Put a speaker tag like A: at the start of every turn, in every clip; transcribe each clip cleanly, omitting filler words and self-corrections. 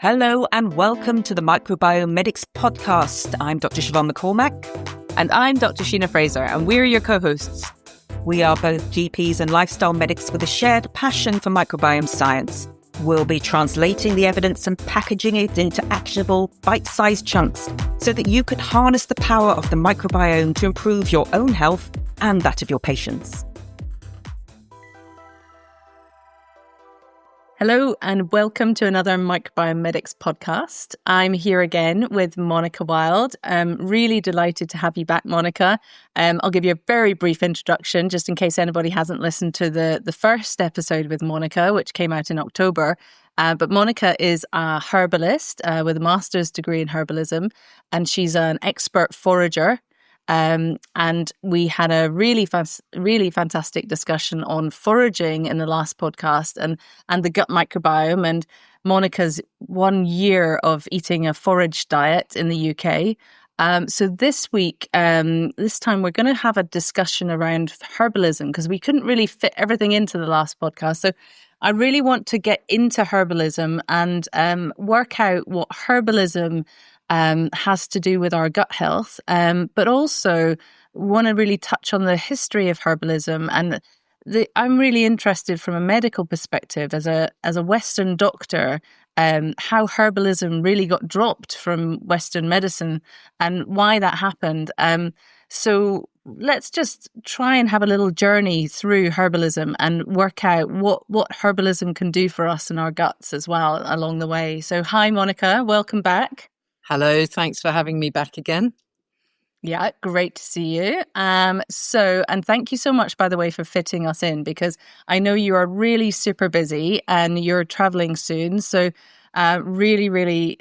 A: Hello and welcome to the Microbiome Medics podcast. I'm Dr. Siobhan McCormack.
B: And I'm Dr. Sheena Fraser, and we're your co-hosts.
A: We are both GPs and lifestyle medics with a shared passion for microbiome science. We'll be translating the evidence and packaging it into actionable, bite-sized chunks so that you can harness the power of the microbiome to improve your own health and that of your patients.
B: Hello and welcome to another Microbiome Medics podcast. I'm here again with Monica Wilde. I'm really delighted to have you back, Monica. I'll give you a very brief introduction just in case anybody hasn't listened to the first episode with Monica, which came out in October. But Monica is a herbalist with a master's degree in herbalism, and she's an expert forager. And we had a really fantastic discussion on foraging in the last podcast and the gut microbiome and Monica's 1 year of eating a forage diet in the UK. So this week, this time we're going to have a discussion around herbalism because we couldn't really fit everything into the last podcast. So I really want to get into herbalism and work out what herbalism has to do with our gut health, but also want to really touch on the history of herbalism. And I'm really interested from a medical perspective as a Western doctor, how herbalism really got dropped from Western medicine and why that happened. So let's just try and have a little journey through herbalism and work out what herbalism can do for us and our guts as well along the way. So hi, Monica, welcome back.
C: Hello, thanks for having me back again.
B: Yeah, great to see you. And thank you so much, by the way, for fitting us in, because I know you are really super busy and you're traveling soon. So really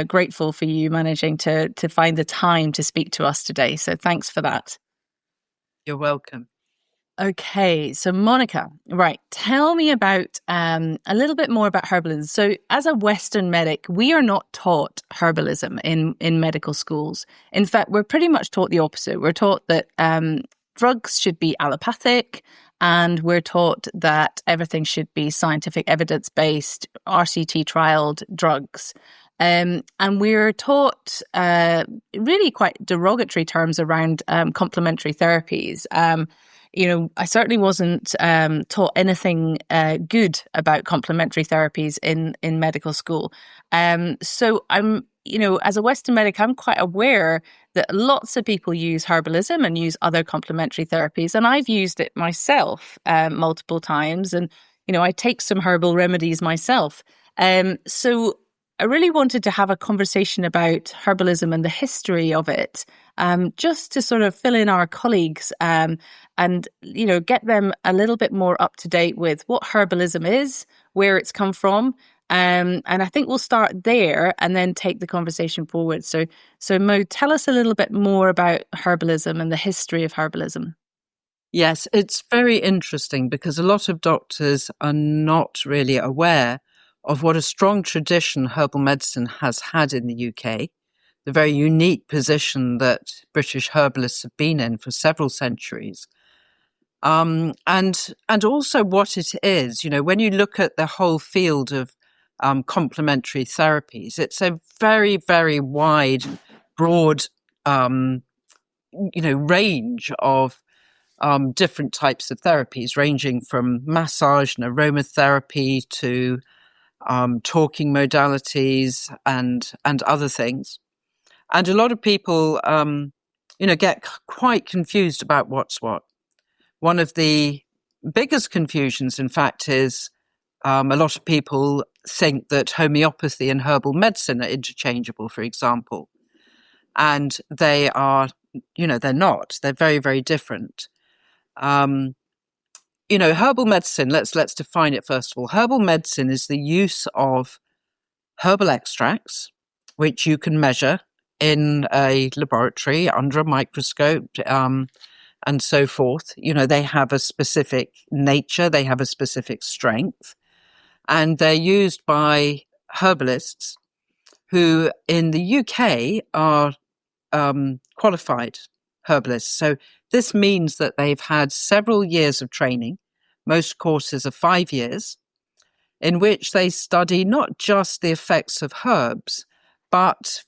B: grateful for you managing to find the time to speak to us today. So thanks for that.
C: You're welcome.
B: Okay, so Monica, right, tell me about a little bit more about herbalism. So as a Western medic, we are not taught herbalism in medical schools. In fact, we're pretty much taught the opposite. We're taught that drugs should be allopathic, and we're taught that everything should be scientific, evidence-based, RCT trialed drugs. And we're taught really quite derogatory terms around complementary therapies. I certainly wasn't taught anything good about complementary therapies in medical school. So I'm, as a Western medic, I'm quite aware that lots of people use herbalism and use other complementary therapies. And I've used it myself multiple times. And, I take some herbal remedies myself. So I really wanted to have a conversation about herbalism and the history of it, just to sort of fill in our colleagues and get them a little bit more up to date with what herbalism is, where it's come from. And I think we'll start there and then take the conversation forward. So Mo, tell us a little bit more about herbalism and the history of herbalism.
C: Yes, it's very interesting because a lot of doctors are not really aware of what a strong tradition herbal medicine has had in the UK, the very unique position that British herbalists have been in for several centuries. And also what it is, when you look at the whole field of complementary therapies, it's a very, very wide, broad, range of different types of therapies, ranging from massage and aromatherapy to talking modalities and other things. And a lot of people, get quite confused about what's what. One of the biggest confusions, in fact, is a lot of people think that homeopathy and herbal medicine are interchangeable, for example. And they are, they're not. They're very, very different. Herbal medicine, let's define it first of all. Herbal medicine is the use of herbal extracts, which you can measure in a laboratory under a microscope, and so forth. They have a specific nature, they have a specific strength, and they're used by herbalists who in the UK are qualified herbalists. So this means that they've had several years of training. Most courses are 5 years. in which they study not just the effects of herbs, but,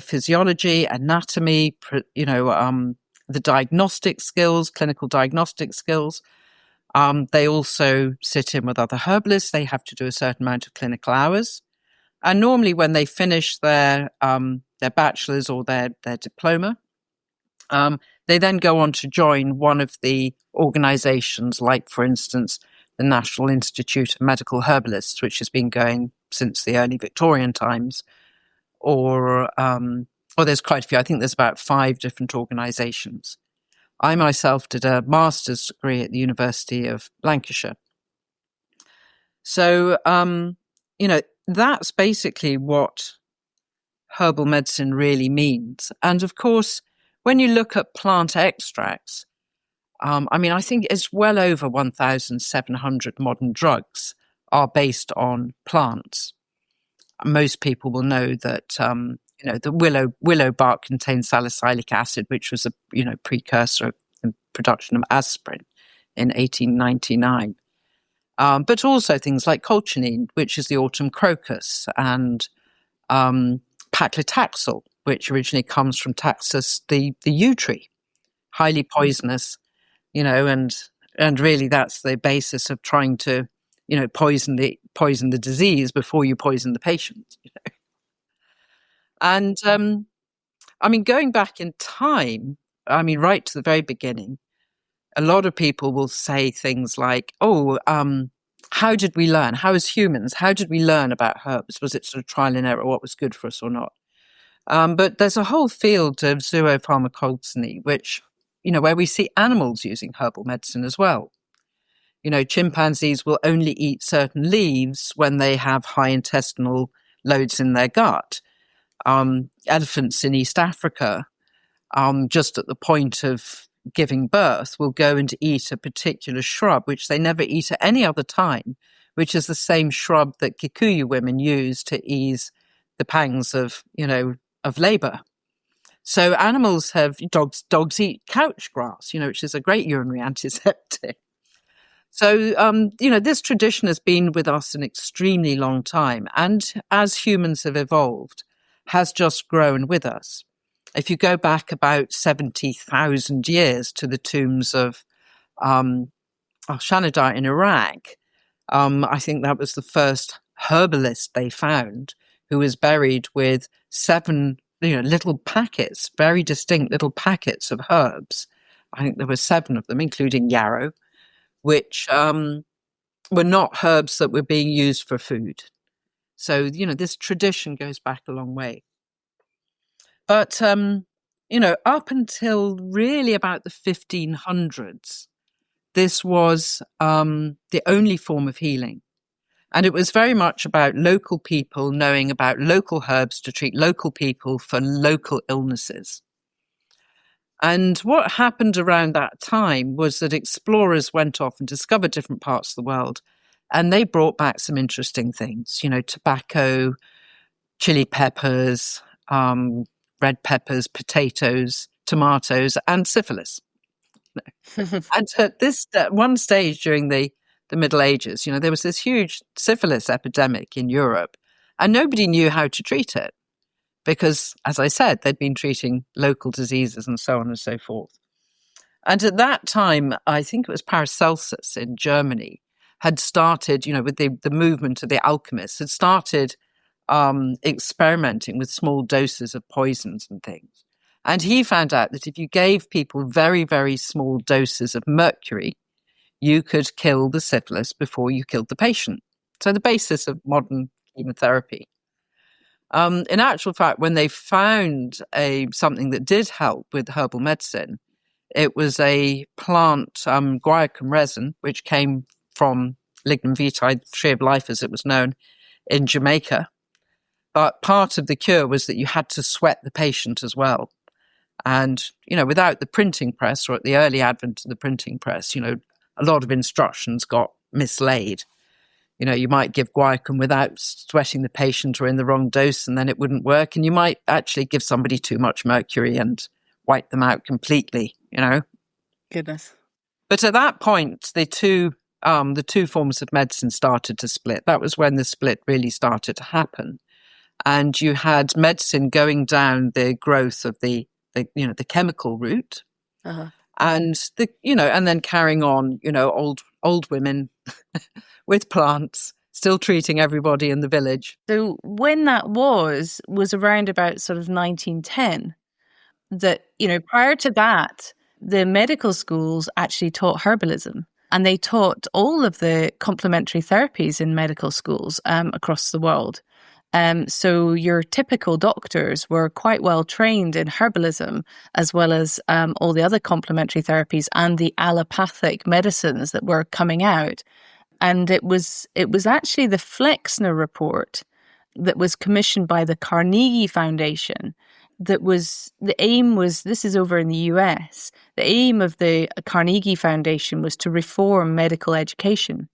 C: physiology, anatomy, the diagnostic skills, clinical diagnostic skills. They also sit in with other herbalists. They have to do a certain amount of clinical hours. And normally when they finish their bachelor's or their diploma, they then go on to join one of the organizations, like, for instance, the National Institute of Medical Herbalists, which has been going since the early Victorian times, or there's quite a few. I think there's about 5 different organizations. I myself did a master's degree at the University of Lancashire. So, that's basically what herbal medicine really means. And of course, when you look at plant extracts, I think it's well over 1,700 modern drugs are based on plants. Most people will know that, the willow bark contains salicylic acid, which was a, precursor of the production of aspirin in 1899. But also things like colchicine, which is the autumn crocus, and paclitaxel, which originally comes from Taxus, the yew tree, highly poisonous, and really that's the basis of trying to, poison the disease before you poison the patient. And going back in time, right to the very beginning, a lot of people will say things like, how did we learn? How as humans, how did we learn about herbs? Was it sort of trial and error, what was good for us or not? But there's a whole field of zoopharmacology, which, where we see animals using herbal medicine as well. Chimpanzees will only eat certain leaves when they have high intestinal loads in their gut. Elephants in East Africa, just at the point of giving birth, will go and eat a particular shrub, which they never eat at any other time, which is the same shrub that Kikuyu women use to ease the pangs of labor. So animals have, dogs eat couch grass, which is a great urinary antiseptic. So, this tradition has been with us an extremely long time. And as humans have evolved, has just grown with us. If you go back about 70,000 years to the tombs of Shanidar in Iraq, I think that was the first herbalist they found, who was buried with 7 little packets, very distinct little packets of herbs. I think there were 7 of them, including yarrow, which were not herbs that were being used for food. So, this tradition goes back a long way. But, up until really about the 1500s, this was the only form of healing. And it was very much about local people knowing about local herbs to treat local people for local illnesses. And what happened around that time was that explorers went off and discovered different parts of the world, and they brought back some interesting things, tobacco, chili peppers, red peppers, potatoes, tomatoes, and syphilis. And at this one stage during the Middle Ages, there was this huge syphilis epidemic in Europe, and nobody knew how to treat it because, as I said, they'd been treating local diseases and so on and so forth. And at that time, I think it was Paracelsus in Germany had started, with the movement of the alchemists, had started experimenting with small doses of poisons and things. And he found out that if you gave people very, very small doses of mercury, you could kill the syphilis before you killed the patient. So the basis of modern chemotherapy. In actual fact, when they found something that did help with herbal medicine, it was a plant, guaiacum resin, which came from lignum vitae, the tree of life as it was known, in Jamaica. But part of the cure was that you had to sweat the patient as well. And, without the printing press, or at the early advent of the printing press, a lot of instructions got mislaid. You might give guaiacum without sweating the patient or in the wrong dose, and then it wouldn't work. And you might actually give somebody too much mercury and wipe them out completely,
B: Goodness.
C: But at that point, the two the two forms of medicine started to split. That was when the split really started to happen. And you had medicine going down the growth of the chemical route, and and then carrying on, old women with plants, still treating everybody in the village.
B: So when that was around about sort of 1910, that, prior to that, the medical schools actually taught herbalism, and they taught all of the complementary therapies in medical schools across the world. So your typical doctors were quite well trained in herbalism, as well as all the other complementary therapies and the allopathic medicines that were coming out. And it was actually the Flexner report that was commissioned by the Carnegie Foundation. This is over in the US, the aim of the Carnegie Foundation was to reform medical education.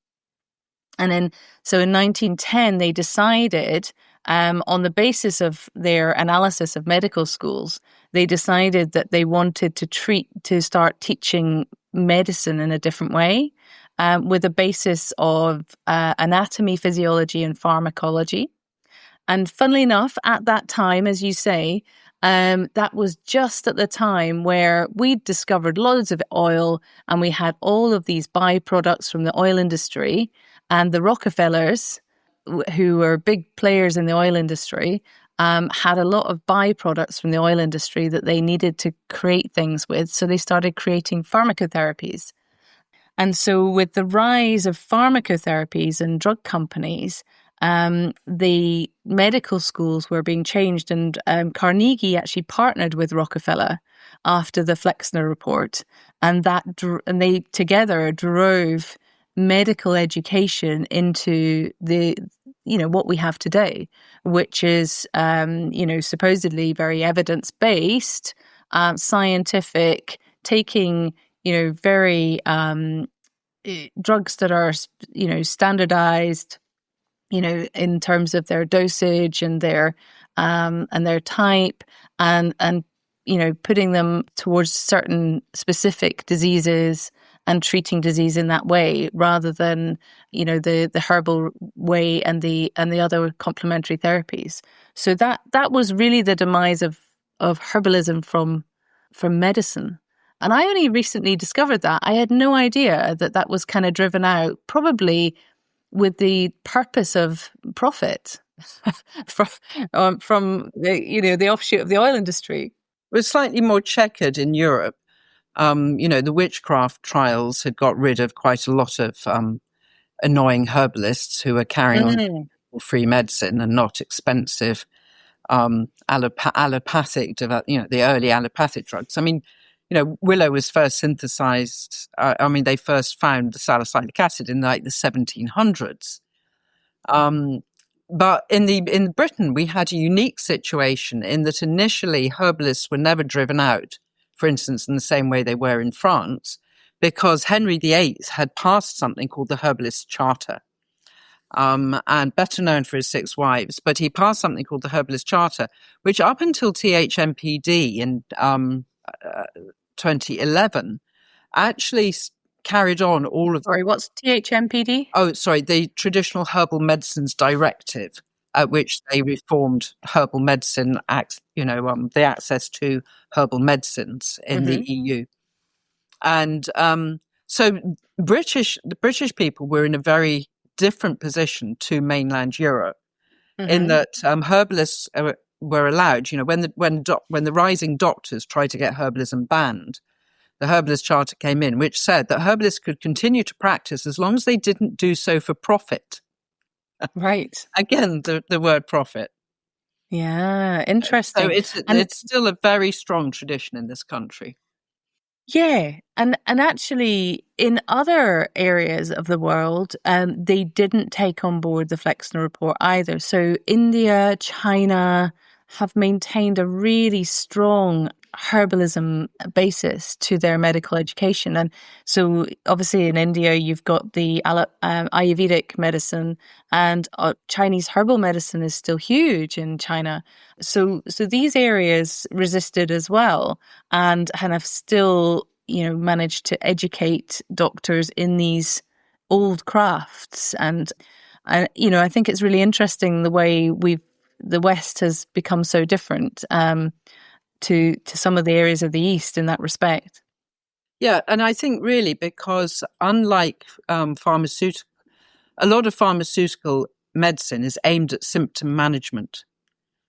B: And in 1910, they decided, on the basis of their analysis of medical schools, they decided that they wanted to start teaching medicine in a different way, with a basis of anatomy, physiology, and pharmacology. And funnily enough, at that time, as you say, that was just at the time where we'd discovered loads of oil, and we had all of these byproducts from the oil industry. And the Rockefellers, who were big players in the oil industry, had a lot of byproducts from the oil industry that they needed to create things with. So they started creating pharmacotherapies. And so with the rise of pharmacotherapies and drug companies, the medical schools were being changed, and Carnegie actually partnered with Rockefeller after the Flexner report, and they together drove medical education into what we have today, which is supposedly very evidence-based, scientific, taking very drugs that are standardized in terms of their dosage and their type, and putting them towards certain specific diseases and treating disease in that way, rather than the herbal way and the other complementary therapies. So that was really the demise of herbalism from medicine. And I only recently discovered that. I had no idea that was kind of driven out, probably with the purpose of profit from the offshoot of the oil industry.
C: It was slightly more checkered in Europe. The witchcraft trials had got rid of quite a lot of annoying herbalists who were carrying on free medicine and not expensive allopathic, the early allopathic drugs. I mean, willow was first synthesized. They first found the salicylic acid in the 1700s. But in Britain, we had a unique situation in that initially herbalists were never driven out, for instance, in the same way they were in France, because Henry VIII had passed something called the Herbalist Charter, and better known for his 6 wives. But he passed something called the Herbalist Charter, which up until THMPD in 2011 actually carried on all of...
B: Sorry, what's THMPD?
C: Oh, sorry, the Traditional Herbal Medicines Directive, at which they reformed herbal medicine, the access to herbal medicines in the EU. And so the British people were in a very different position to mainland Europe, in that herbalists were allowed, when the rising doctors tried to get herbalism banned, the Herbalist Charter came in, which said that herbalists could continue to practice as long as they didn't do so for profit.
B: Right.
C: Again, the word profit.
B: Yeah, interesting.
C: So it's still a very strong tradition in this country.
B: Yeah, and actually in other areas of the world, they didn't take on board the Flexner report either. So India, China have maintained a really strong herbalism basis to their medical education. And so obviously in India, you've got the Ayurvedic medicine, and Chinese herbal medicine is still huge in China. So these areas resisted as well, and have still, managed to educate doctors in these old crafts. And I think it's really interesting the way the West has become so different to some of the areas of the East in that respect.
C: Yeah, and I think really because unlike pharmaceutical, a lot of pharmaceutical medicine is aimed at symptom management,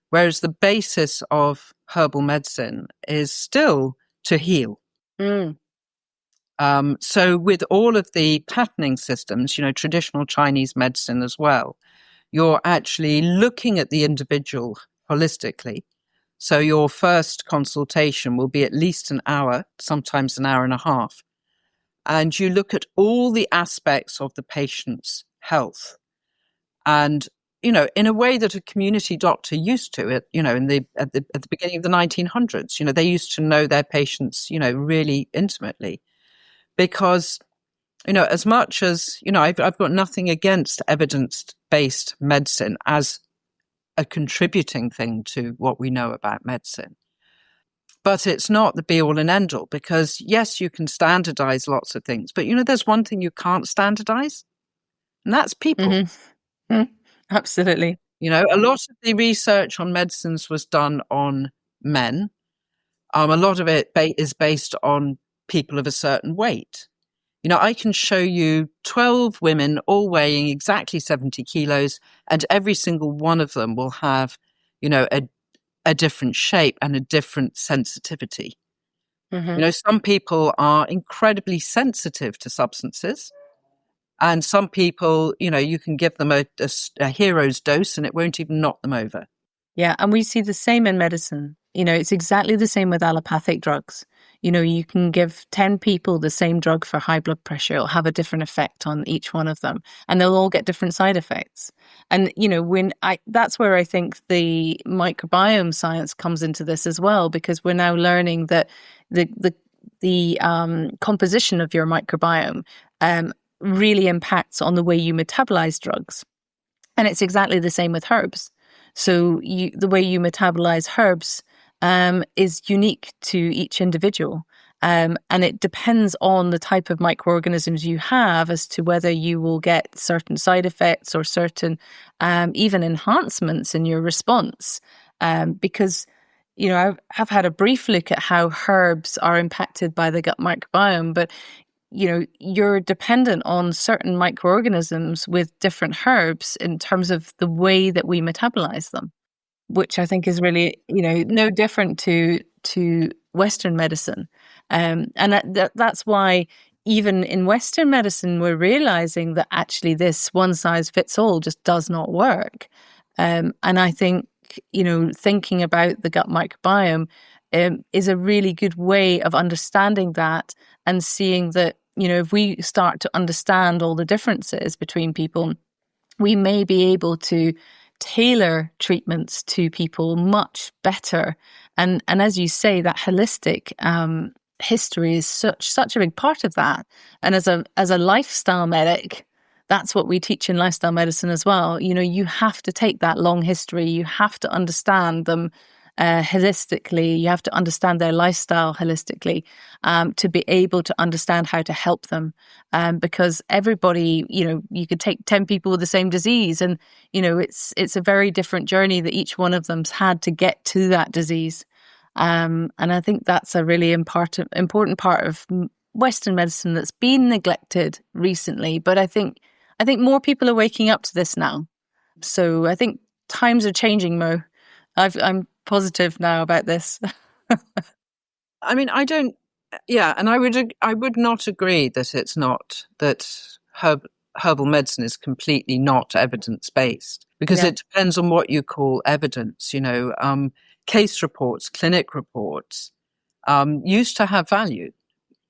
C: whereas the basis of herbal medicine is still to heal.
B: Mm.
C: So with all of the patterning systems, traditional Chinese medicine as well, you're actually looking at the individual holistically. So your first consultation will be at least an hour, sometimes an hour and a half. And you look at all the aspects of the patient's health. And, in a way that a community doctor used to it, at the beginning of the 1900s, they used to know their patients, really intimately. Because, as much as, I've got nothing against evidence-based medicine as a contributing thing to what we know about medicine. But it's not the be-all and end-all because, yes, you can standardize lots of things. But, there's one thing you can't standardize, and that's people.
B: Mm-hmm. Mm, absolutely.
C: A lot of the research on medicines was done on men. A lot of it is based on people of a certain weight. I can show you 12 women all weighing exactly 70 kilos, and every single one of them will have, a different shape and a different sensitivity.
B: Mm-hmm.
C: Some people are incredibly sensitive to substances, and some people, you can give them a hero's dose and it won't even knock them over.
B: Yeah, and we see the same in medicine. It's exactly the same with allopathic drugs. You can give 10 people the same drug for high blood pressure. It'll have a different effect on each one of them, and they'll all get different side effects. And, that's where I think the microbiome science comes into this as well, because we're now learning that the composition of your microbiome really impacts on the way you metabolize drugs. And it's exactly the same with herbs. So the way you metabolize herbs is unique to each individual. And it depends on the type of microorganisms you have as to whether you will get certain side effects or certain even enhancements in your response. Because, I've had a brief look at how herbs are impacted by the gut microbiome, but you're dependent on certain microorganisms with different herbs in terms of the way that we metabolize them, which I think is really, no different to Western medicine. And that's why even in Western medicine, we're realizing that actually this one size fits all just does not work. And I think, thinking about the gut microbiome is a really good way of understanding that and seeing that, if we start to understand all the differences between people, we may be able to tailor treatments to people much better. And as you say, that holistic history is such a big part of that. And as a lifestyle medic, that's what we teach in lifestyle medicine as well. You have to take that long history. You have to understand them holistically. You have to understand their lifestyle holistically to be able to understand how to help them. Because everybody, you could take 10 people with the same disease, and it's a very different journey that each one of them's had to get to that disease. And I think that's a really important part of Western medicine that's been neglected recently. But I think more people are waking up to this now. So I think times are changing, Mo. I'm positive now about this.
C: I mean, and I would not agree that it's not, that herbal medicine is completely not evidence-based, because it depends on what you call evidence. Case reports, clinic reports used to have value.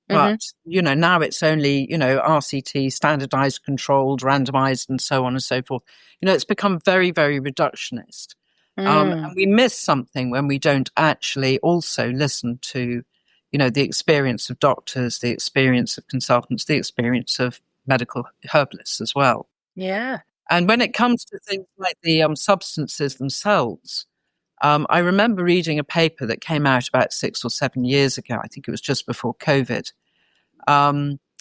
C: But, now it's only, RCT, standardized, controlled, randomized, and so on and so forth. It's become very, very reductionist. And we miss something when we don't actually also listen to, the experience of doctors, the experience of consultants, the experience of medical herbalists as well.
B: Yeah.
C: And when it comes to things like the substances themselves, I remember reading a paper that came out about 6 or 7 years ago. I think it was just before COVID.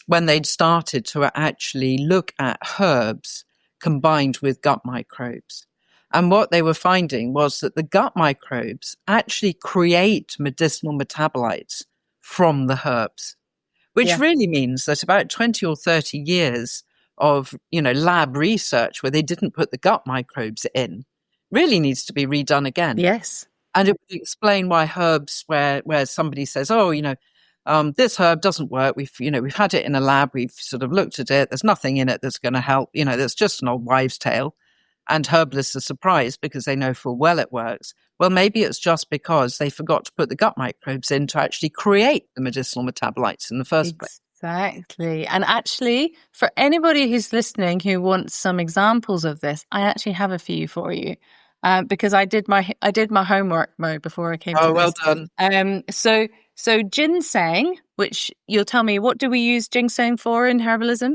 C: when they'd started to actually look at herbs combined with gut microbes. And what they were finding was that the gut microbes actually create medicinal metabolites from the herbs, which really means that about 20 or 30 years of, lab research where they didn't put the gut microbes in really needs to be redone again.
B: Yes.
C: And it would explain why herbs where somebody says, oh, this herb doesn't work. We've had it in a lab. We've sort of looked at it. There's nothing in it that's going to help. That's just an old wives' tale. And herbalists are surprised because they know full well it works. Well, maybe it's just because they forgot to put the gut microbes in to actually create the medicinal metabolites in the first place.
B: Exactly. And actually, for anybody who's listening who wants some examples of this, I actually have a few for you. Because I did my homework, Mo, before I came to this.
C: Oh, well done.
B: So ginseng, which you'll tell me, what do we use ginseng for in herbalism?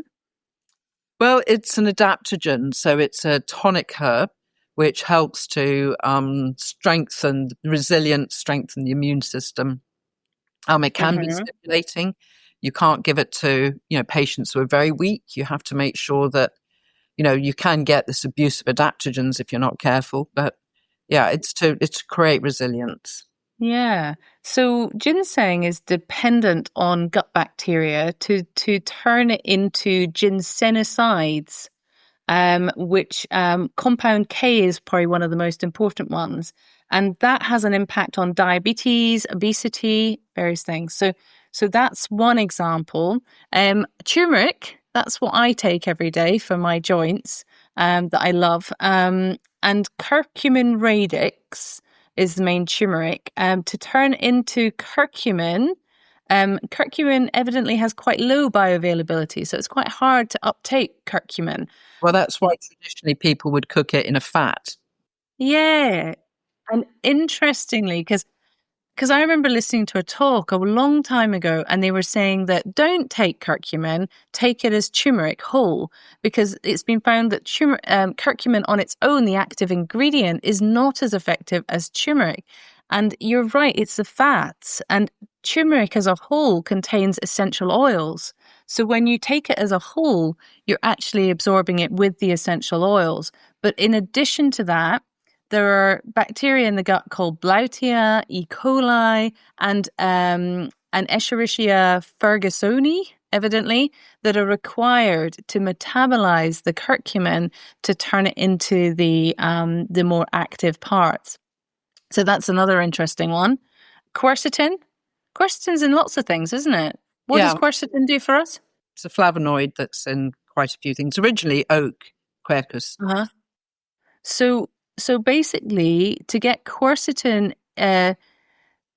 C: Well, it's an adaptogen, so it's a tonic herb which helps to strengthen resilience, strengthen the immune system. It can be stimulating. You can't give it to patients who are very weak. You have to make sure that you can get this abuse of adaptogens if you're not careful. But yeah, it's to create resilience.
B: Yeah. So ginseng is dependent on gut bacteria to turn it into ginsenosides, which compound K is probably one of the most important ones. And that has an impact on diabetes, obesity, various things. So that's one example. Turmeric, that's what I take every day for my joints that I love. And curcumin radix is the main turmeric. To turn into curcumin, curcumin evidently has quite low bioavailability, so it's quite hard to uptake curcumin.
C: Well, that's why traditionally people would cook it in a fat.
B: Yeah. And interestingly, because I remember listening to a talk a long time ago, and they were saying that don't take curcumin, take it as turmeric whole, because it's been found that curcumin on its own, the active ingredient, is not as effective as turmeric. And you're right, it's the fats. And turmeric as a whole contains essential oils. So when you take it as a whole, you're actually absorbing it with the essential oils. But in addition to that, there are bacteria in the gut called Blautia, E. coli, and Escherichia fergusoni, evidently, that are required to metabolize the curcumin to turn it into the more active parts. So that's another interesting one. Quercetin. Quercetin's in lots of things, isn't it? What does quercetin do for us?
C: It's a flavonoid that's in quite a few things. Originally oak, quercus.
B: Uh-huh. So basically, to get quercetin,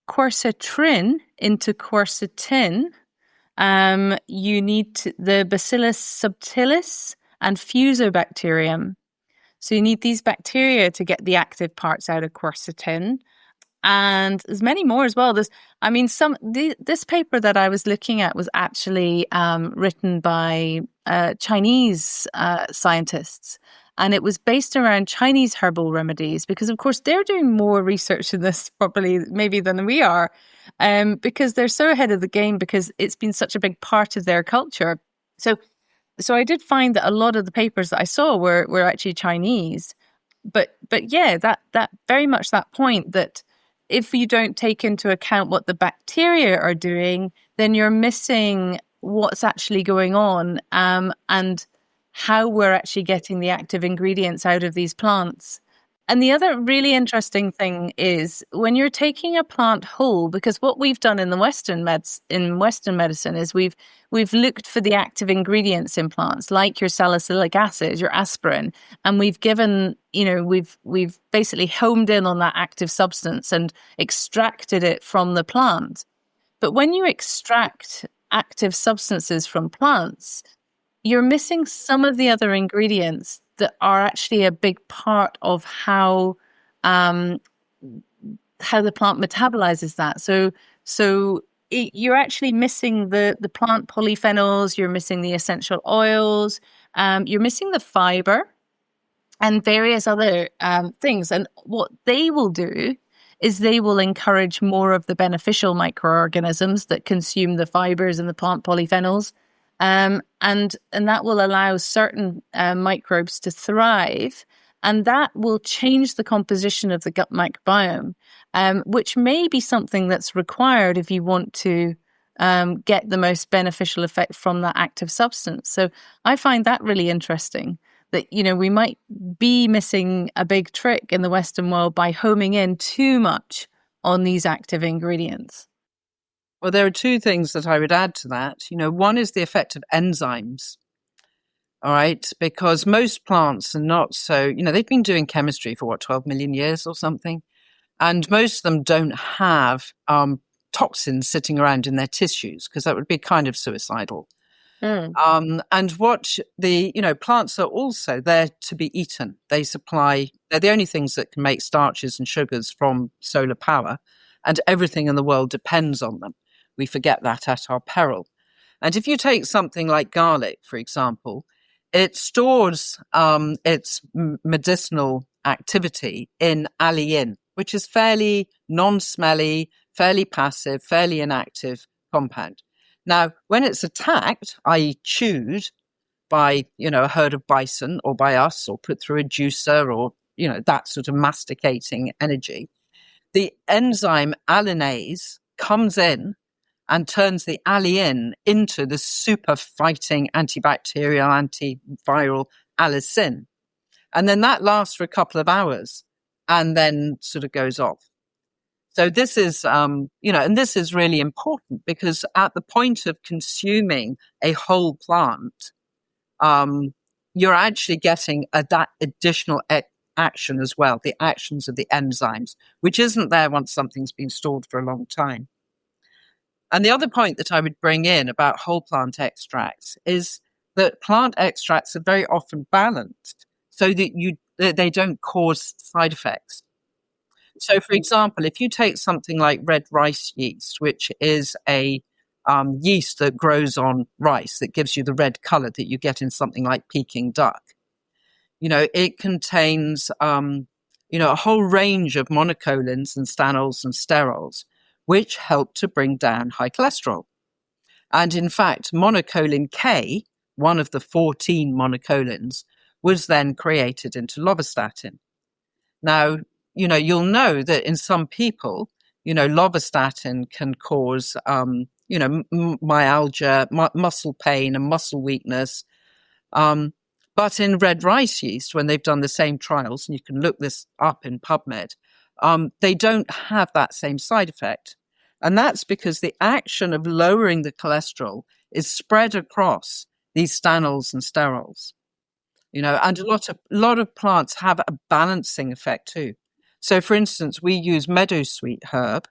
B: quercetrin into quercetin, you need the Bacillus subtilis and Fusobacterium. So you need these bacteria to get the active parts out of quercetin. And there's many more as well. This paper that I was looking at was actually written by Chinese scientists. And it was based around Chinese herbal remedies because, of course, they're doing more research in this probably maybe than we are because they're so ahead of the game because it's been such a big part of their culture. So I did find that a lot of the papers that I saw were actually Chinese. But yeah, that very much that point that if you don't take into account what the bacteria are doing, then you're missing what's actually going on and how we're actually getting the active ingredients out of these plants. And the other really interesting thing is when you're taking a plant whole, because what we've done in the Western medicine is we've looked for the active ingredients in plants, like your salicylic acid, your aspirin, and we've given, we've basically homed in on that active substance and extracted it from the plant. But when you extract active substances from plants, you're missing some of the other ingredients that are actually a big part of how the plant metabolizes that. So you're actually missing the plant polyphenols, you're missing the essential oils, you're missing the fiber and various other things. And what they will do is they will encourage more of the beneficial microorganisms that consume the fibers and the plant polyphenols. and that will allow certain microbes to thrive, and that will change the composition of the gut microbiome, which may be something that's required if you want to get the most beneficial effect from that active substance. So I find that really interesting, that, we might be missing a big trick in the Western world by homing in too much on these active ingredients.
C: Well, there are two things that I would add to that. One is the effect of enzymes. All right, because most plants are not so, they've been doing chemistry for 12 million years or something. And most of them don't have toxins sitting around in their tissues, because that would be kind of suicidal. And what plants are also there to be eaten. They're the only things that can make starches and sugars from solar power, and everything in the world depends on them. We forget that at our peril. And if you take something like garlic, for example, it stores its medicinal activity in allein, which is fairly non-smelly, fairly passive, fairly inactive compound. Now, when it's attacked, i.e. chewed by, a herd of bison, or by us, or put through a juicer, or, that sort of masticating energy, the enzyme allinase comes in and turns the allein into the super fighting antibacterial, antiviral allicin. And then that lasts for a couple of hours and then sort of goes off. So this is, and this is really important, because at the point of consuming a whole plant, you're actually getting that additional action as well, the actions of the enzymes, which isn't there once something's been stored for a long time. And the other point that I would bring in about whole plant extracts is that plant extracts are very often balanced so that they don't cause side effects. So, for example, if you take something like red rice yeast, which is a yeast that grows on rice that gives you the red color that you get in something like Peking duck, it contains, a whole range of monocolins and stanols and sterols, which help to bring down high cholesterol. And in fact, monocolin K, one of the 14 monocolins, was then created into lovastatin. Now, you'll know that in some people, lovastatin can cause, myalgia, muscle pain and muscle weakness. But in red rice yeast, when they've done the same trials, and you can look this up in PubMed, they don't have that same side effect. And that's because the action of lowering the cholesterol is spread across these stanols and sterols. And a lot of plants have a balancing effect too. So, for instance, we use meadowsweet herb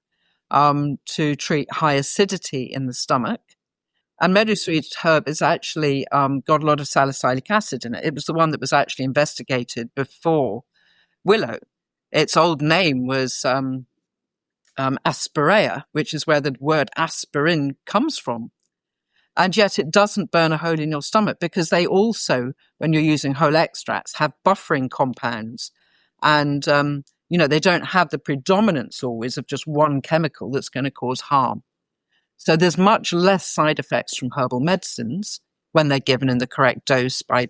C: to treat high acidity in the stomach. And meadowsweet herb is actually got a lot of salicylic acid in it. It was the one that was actually investigated before willow. Its old name was asperea, which is where the word aspirin comes from. And yet it doesn't burn a hole in your stomach, because they also, when you're using whole extracts, have buffering compounds. And they don't have the predominance always of just one chemical that's going to cause harm. So there's much less side effects from herbal medicines when they're given in the correct dose by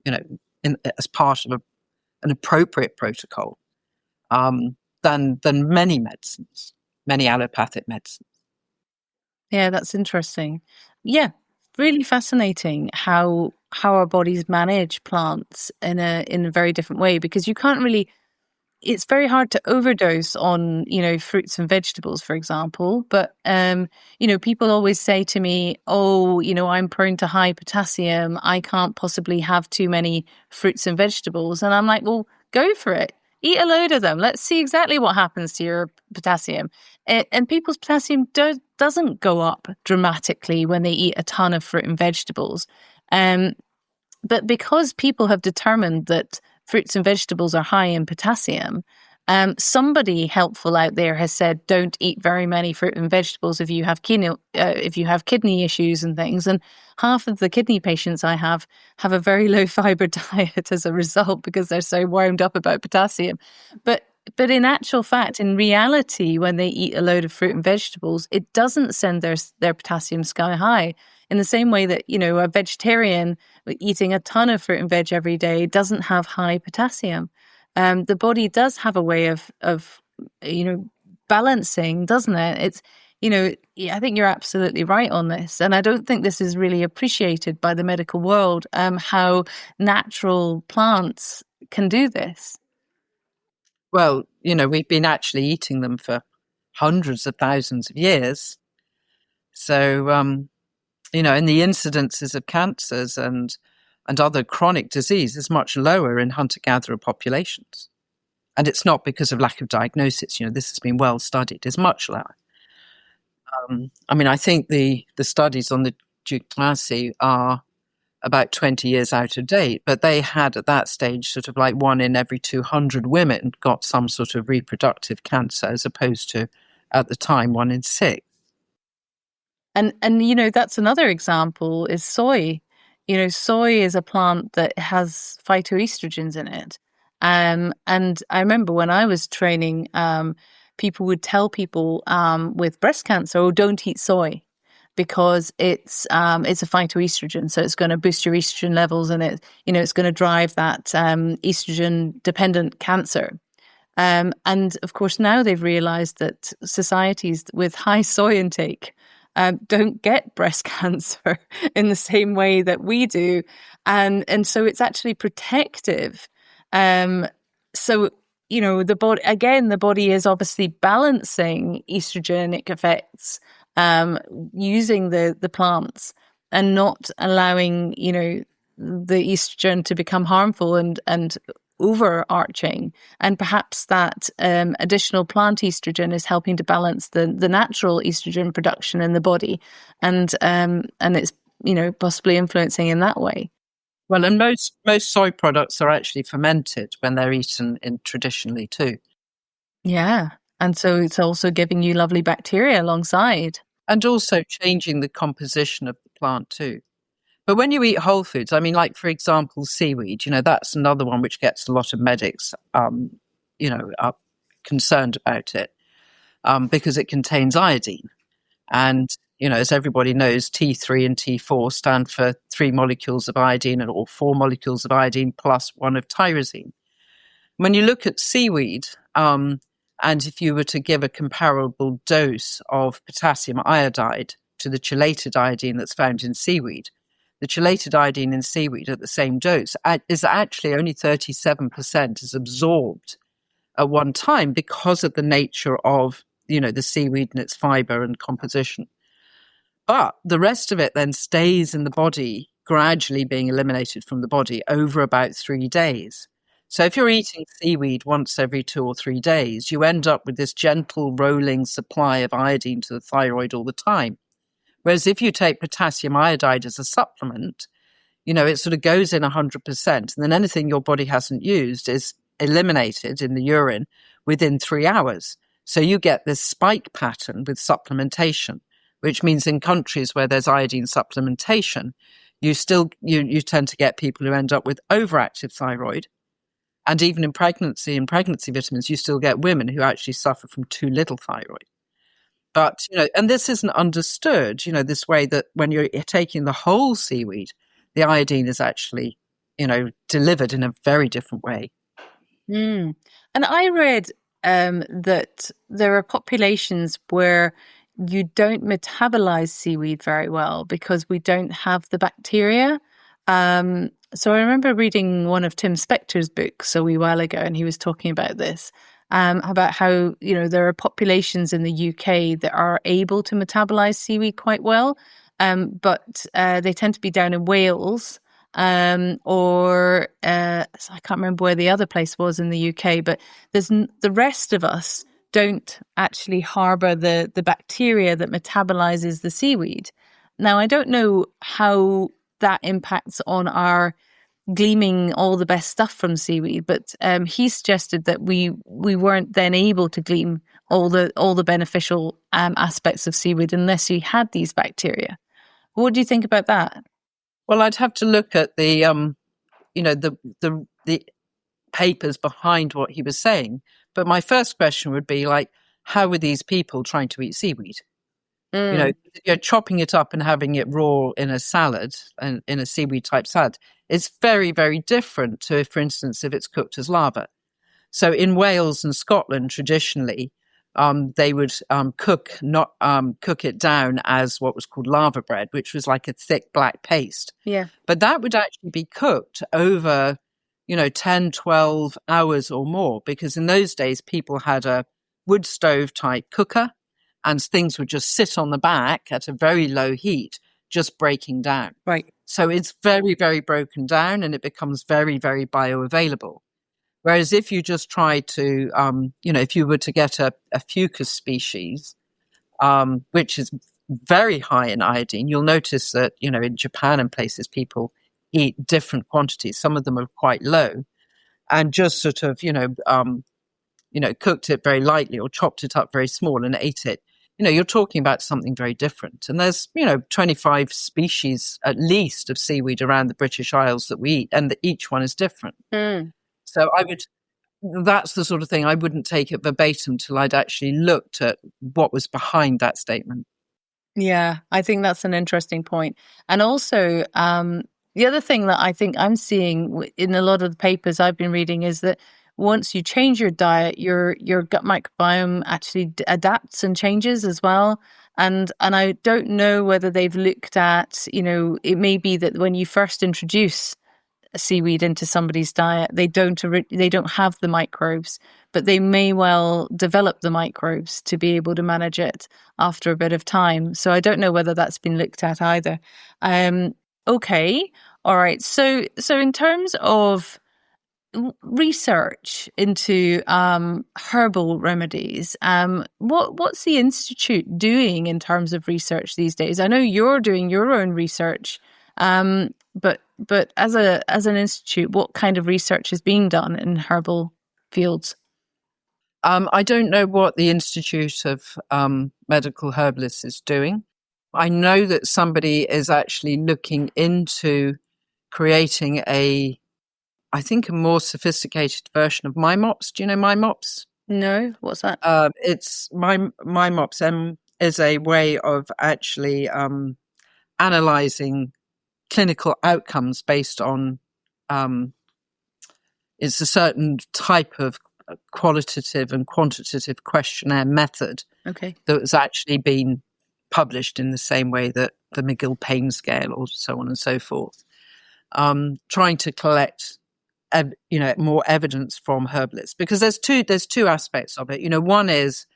C: as part of an appropriate protocol than many medicines, many allopathic medicines.
B: Yeah, that's interesting. Yeah, really fascinating how our bodies manage plants in a very different way, because you can't really. It's very hard to overdose on, fruits and vegetables, for example. But, people always say to me, I'm prone to high potassium. I can't possibly have too many fruits and vegetables. And I'm like, well, go for it. Eat a load of them. Let's see exactly what happens to your potassium. And people's potassium doesn't go up dramatically when they eat a ton of fruit and vegetables. But because people have determined that fruits and vegetables are high in potassium, somebody helpful out there has said, don't eat very many fruit and vegetables if you have kidney issues and things. And half of the kidney patients I have a very low fiber diet as a result, because they're so wound up about potassium. But But in actual fact, in reality, when they eat a load of fruit and vegetables, it doesn't send their potassium sky high. In the same way that, a vegetarian eating a ton of fruit and veg every day doesn't have high potassium. The body does have a way of balancing, doesn't it? It's, I think you're absolutely right on this. And I don't think this is really appreciated by the medical world, how natural plants can do this.
C: Well, we've been actually eating them for hundreds of thousands of years. So, and the incidences of cancers and other chronic disease is much lower in hunter-gatherer populations. And it's not because of lack of diagnosis. This has been well studied. It's much lower. I think the studies on the Duclassi are about 20 years out of date, but they had at that stage sort of like 1 in every 200 women got some sort of reproductive cancer, as opposed to, at the time, 1 in 6.
B: And that's another example is soy. Soy is a plant that has phytoestrogens in it. And I remember when I was training, people would tell people with breast cancer, oh, don't eat soy because it's a phytoestrogen. So it's going to boost your estrogen levels and it's going to drive that estrogen dependent cancer. And of course, now they've realized that societies with high soy intake don't get breast cancer in the same way that we do. And so it's actually protective. So, the body is obviously balancing estrogenic effects using the plants and not allowing, the estrogen to become harmful and overarching. And perhaps that additional plant estrogen is helping to balance the natural estrogen production in the body. And it's, possibly influencing in that way.
C: Well, and most soy products are actually fermented when they're eaten traditionally too.
B: Yeah. And so it's also giving you lovely bacteria alongside.
C: And also changing the composition of the plant too. But when you eat whole foods, like, for example, seaweed, that's another one which gets a lot of medics, are concerned about it because it contains iodine. And, as everybody knows, T3 and T4 stand for 3 molecules of iodine or 4 molecules of iodine plus 1 of tyrosine. When you look at seaweed, and if you were to give a comparable dose of potassium iodide to the chelated iodine that's found in seaweed, the chelated iodine in seaweed at the same dose is actually only 37% is absorbed at one time because of the nature of, the seaweed and its fiber and composition. But the rest of it then stays in the body, gradually being eliminated from the body over about 3 days. So if you're eating seaweed once every 2 or 3 days, you end up with this gentle rolling supply of iodine to the thyroid all the time. Whereas if you take potassium iodide as a supplement, it sort of goes in 100%. And then anything your body hasn't used is eliminated in the urine within 3 hours. So you get this spike pattern with supplementation, which means in countries where there's iodine supplementation, you tend to get people who end up with overactive thyroid. And even in pregnancy vitamins, you still get women who actually suffer from too little thyroid. But, and this isn't understood, this way that when you're taking the whole seaweed, the iodine is actually, delivered in a very different way.
B: And I read that there are populations where you don't metabolize seaweed very well because we don't have the bacteria. So I remember reading one of Tim Spector's books a wee while ago, and he was talking about this. About how, there are populations in the UK that are able to metabolize seaweed quite well, but they tend to be down in Wales or so I can't remember where the other place was in the UK, but the rest of us don't actually harbour the bacteria that metabolizes the seaweed. Now, I don't know how that impacts on our gleaming all the best stuff from seaweed, but he suggested that we weren't then able to glean all the beneficial aspects of seaweed unless you had these bacteria. What do you think about that?
C: Well, I'd have to look at the papers behind what he was saying, But my first question would be like, how were these people trying to eat seaweed? You know, you're chopping it up and having it raw in a salad and in a seaweed type salad. It's very, very different to, for instance, if it's cooked as lava. So in Wales and Scotland, traditionally, they would cook it down as what was called lava bread, which was like a thick black paste.
B: Yeah.
C: But that would actually be cooked over, 10, 12 hours or more, because in those days, people had a wood stove type cooker and things would just sit on the back at a very low heat, just breaking down.
B: Right.
C: So it's very, very broken down and it becomes very, very bioavailable. Whereas if you just try to, if you were to get a fucus species, which is very high in iodine, you'll notice that, in Japan and places, people eat different quantities. Some of them are quite low, and just sort of, cooked it very lightly or chopped it up very small and ate it. You're talking about something very different. And there's, 25 species at least of seaweed around the British Isles that we eat, and each one is different. So that's the sort of thing I wouldn't take it verbatim till I'd actually looked at what was behind that statement.
B: Yeah, I think that's an interesting point. And also, the other thing that I think I'm seeing in a lot of the papers I've been reading is that once you change your diet, your gut microbiome actually adapts and changes as well. And I don't know whether they've looked at, it may be that when you first introduce seaweed into somebody's diet, they don't have the microbes, but they may well develop the microbes to be able to manage it after a bit of time. So I don't know whether that's been looked at either. Okay, all right. So in terms of research into herbal remedies, what's the Institute doing in terms of research these days? I know you're doing your own research, but as an institute, what kind of research is being done in herbal fields?
C: I don't know what the Institute of Medical Herbalists is doing. I know that somebody is actually looking into creating a more sophisticated version of MyMops. Do you know MyMops?
B: No, what's that?
C: It's MyMops is a way of actually analyzing clinical outcomes based on it's a certain type of qualitative and quantitative questionnaire method.
B: Okay.
C: That has actually been published in the same way that the McGill Pain Scale or so on and so forth, trying to collect more evidence from herbalists, because there's two aspects of it. One is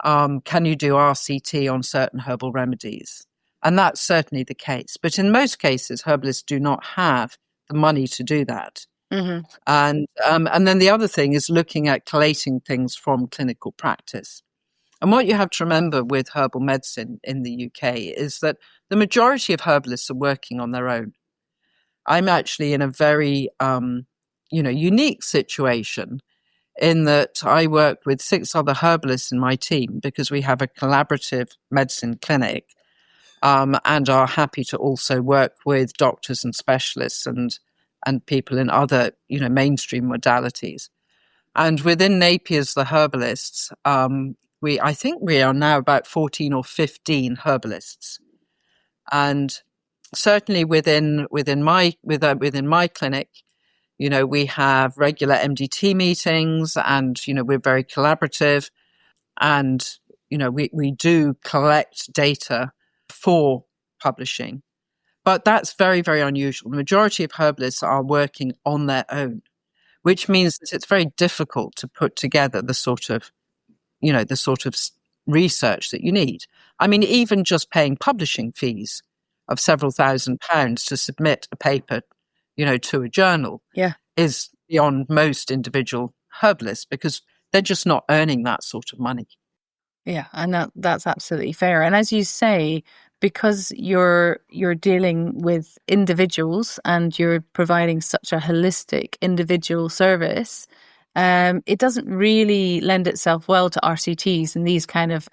C: can you do RCT on certain herbal remedies? And that's certainly the case. But in most cases, herbalists do not have the money to do that. Mm-hmm. And then the other thing is looking at collating things from clinical practice. And what you have to remember with herbal medicine in the UK is that the majority of herbalists are working on their own. I'm actually in a very, unique situation in that I work with 6 other herbalists in my team because we have a collaborative medicine clinic. And are happy to also work with doctors and specialists and people in other, mainstream modalities. And within Napier's The Herbalists, I think we are now about 14 or 15 herbalists. And certainly within my clinic, we have regular MDT meetings, and we're very collaborative, and we do collect data for publishing. But that's very, very unusual. The majority of herbalists are working on their own, which means that it's very difficult to put together the sort of research that you need. I mean, even just paying publishing fees of several £1,000s to submit a paper, to a journal is beyond most individual herbalists, because they're just not earning that sort of money.
B: Yeah, and that's absolutely fair. And as you say, because you're dealing with individuals and you're providing such a holistic individual service, it doesn't really lend itself well to RCTs and these kind of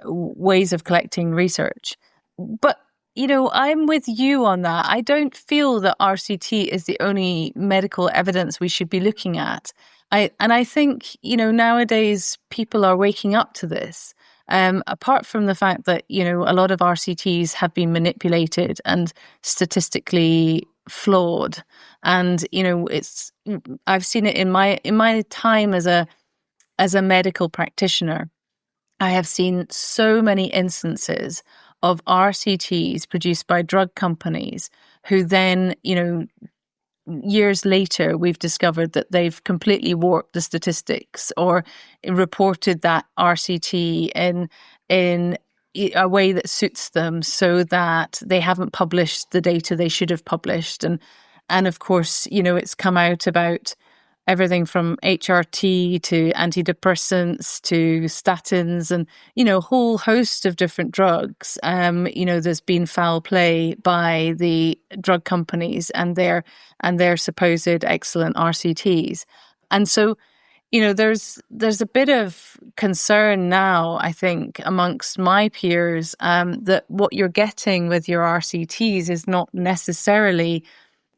B: ways of collecting research. But I'm with you on that. I don't feel that RCT is the only medical evidence we should be looking at. I think, nowadays people are waking up to this. Apart from the fact that, a lot of RCTs have been manipulated and statistically flawed. And, I've seen it in my time as a medical practitioner. I have seen so many instances of RCTs produced by drug companies who then, years later, we've discovered that they've completely warped the statistics or reported that RCT in a way that suits them so that they haven't published the data they should have published. And of course, it's come out about everything from HRT to antidepressants to statins and, a whole host of different drugs. There's been foul play by the drug companies and their supposed excellent RCTs. And so, there's a bit of concern now, I think, amongst my peers, that what you're getting with your RCTs is not necessarily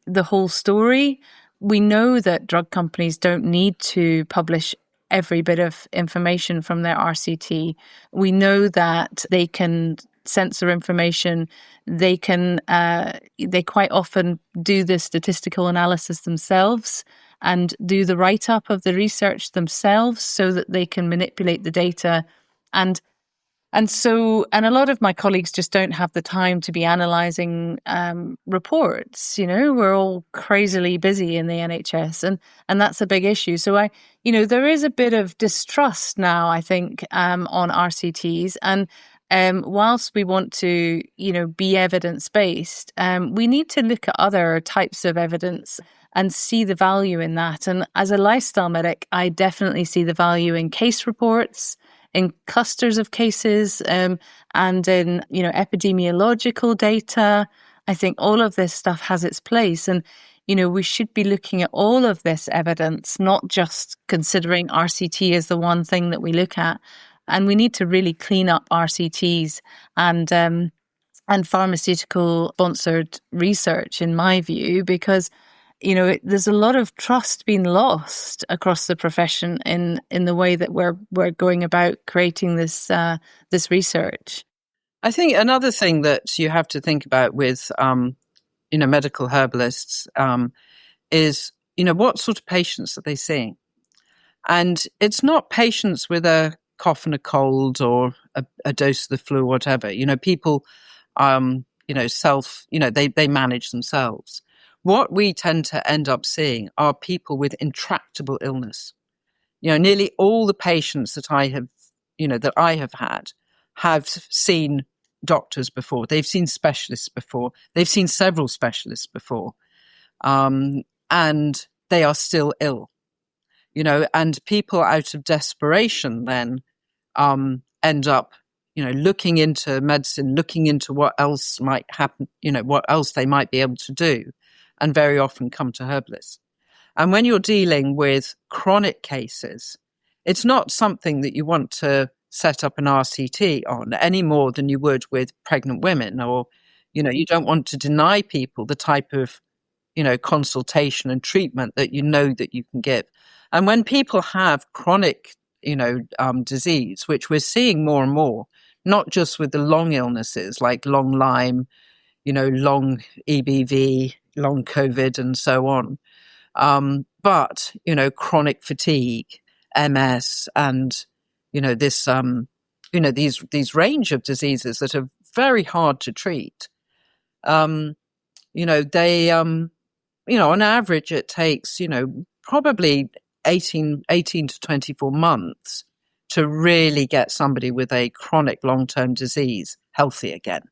B: the whole story. We know that drug companies don't need to publish every bit of information from their RCT. We know that they can censor information. They quite often do the statistical analysis themselves and do the write-up of the research themselves so that they can manipulate the data. And a lot of my colleagues just don't have the time to be analysing reports. We're all crazily busy in the NHS, and that's a big issue. So there is a bit of distrust now, I think, on RCTs. And whilst we want to, be evidence-based, we need to look at other types of evidence and see the value in that. And as a lifestyle medic, I definitely see the value in case reports, in clusters of cases, and in, epidemiological data. I think all of this stuff has its place. And, we should be looking at all of this evidence, not just considering RCT as the one thing that we look at. And we need to really clean up RCTs and pharmaceutical sponsored research, in my view, because there's a lot of trust being lost across the profession in the way that we're going about creating this research.
C: I think another thing that you have to think about with medical herbalists is what sort of patients are they seeing, and it's not patients with a cough and a cold or a dose of the flu or whatever. People they manage themselves. What we tend to end up seeing are people with intractable illness. Nearly all the patients that I have had have seen doctors before. They've seen specialists before. They've seen several specialists before. And they are still ill. And people out of desperation then end up looking into medicine, looking into what else might happen, what else they might be able to do, and very often come to herbalists. And when you're dealing with chronic cases, it's not something that you want to set up an RCT on any more than you would with pregnant women, or, you don't want to deny people the type of, consultation and treatment that that you can give. And when people have chronic, disease, which we're seeing more and more, not just with the long illnesses like long Lyme, long EBV, long COVID and so on. But, chronic fatigue, MS, and, this, these range of diseases that are very hard to treat. They, on average, it takes, probably 18 to 24 months to really get somebody with a chronic long-term disease healthy again.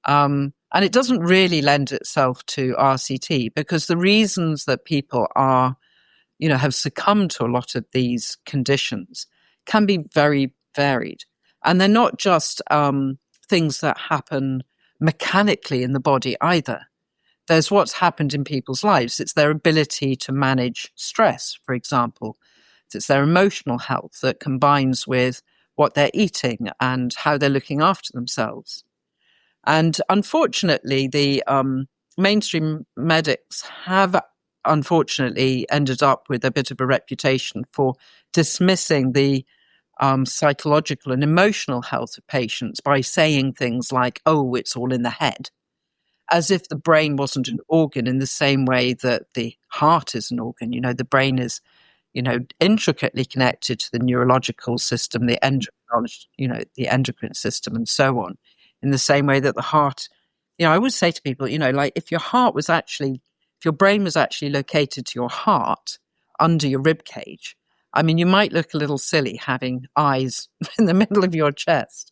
C: And it doesn't really lend itself to RCT because the reasons that people are, have succumbed to a lot of these conditions can be very varied. And they're not just things that happen mechanically in the body either. There's what's happened in people's lives. It's their ability to manage stress, for example. It's their emotional health that combines with what they're eating and how they're looking after themselves. And unfortunately, the mainstream medics have unfortunately ended up with a bit of a reputation for dismissing the psychological and emotional health of patients by saying things like, oh, it's all in the head, as if the brain wasn't an organ in the same way that the heart is an organ. The brain is, intricately connected to the neurological system, the endocrine system, and so on, in the same way that the heart, I always say to people, like if your brain was actually located to your heart under your rib cage, I mean, you might look a little silly having eyes in the middle of your chest,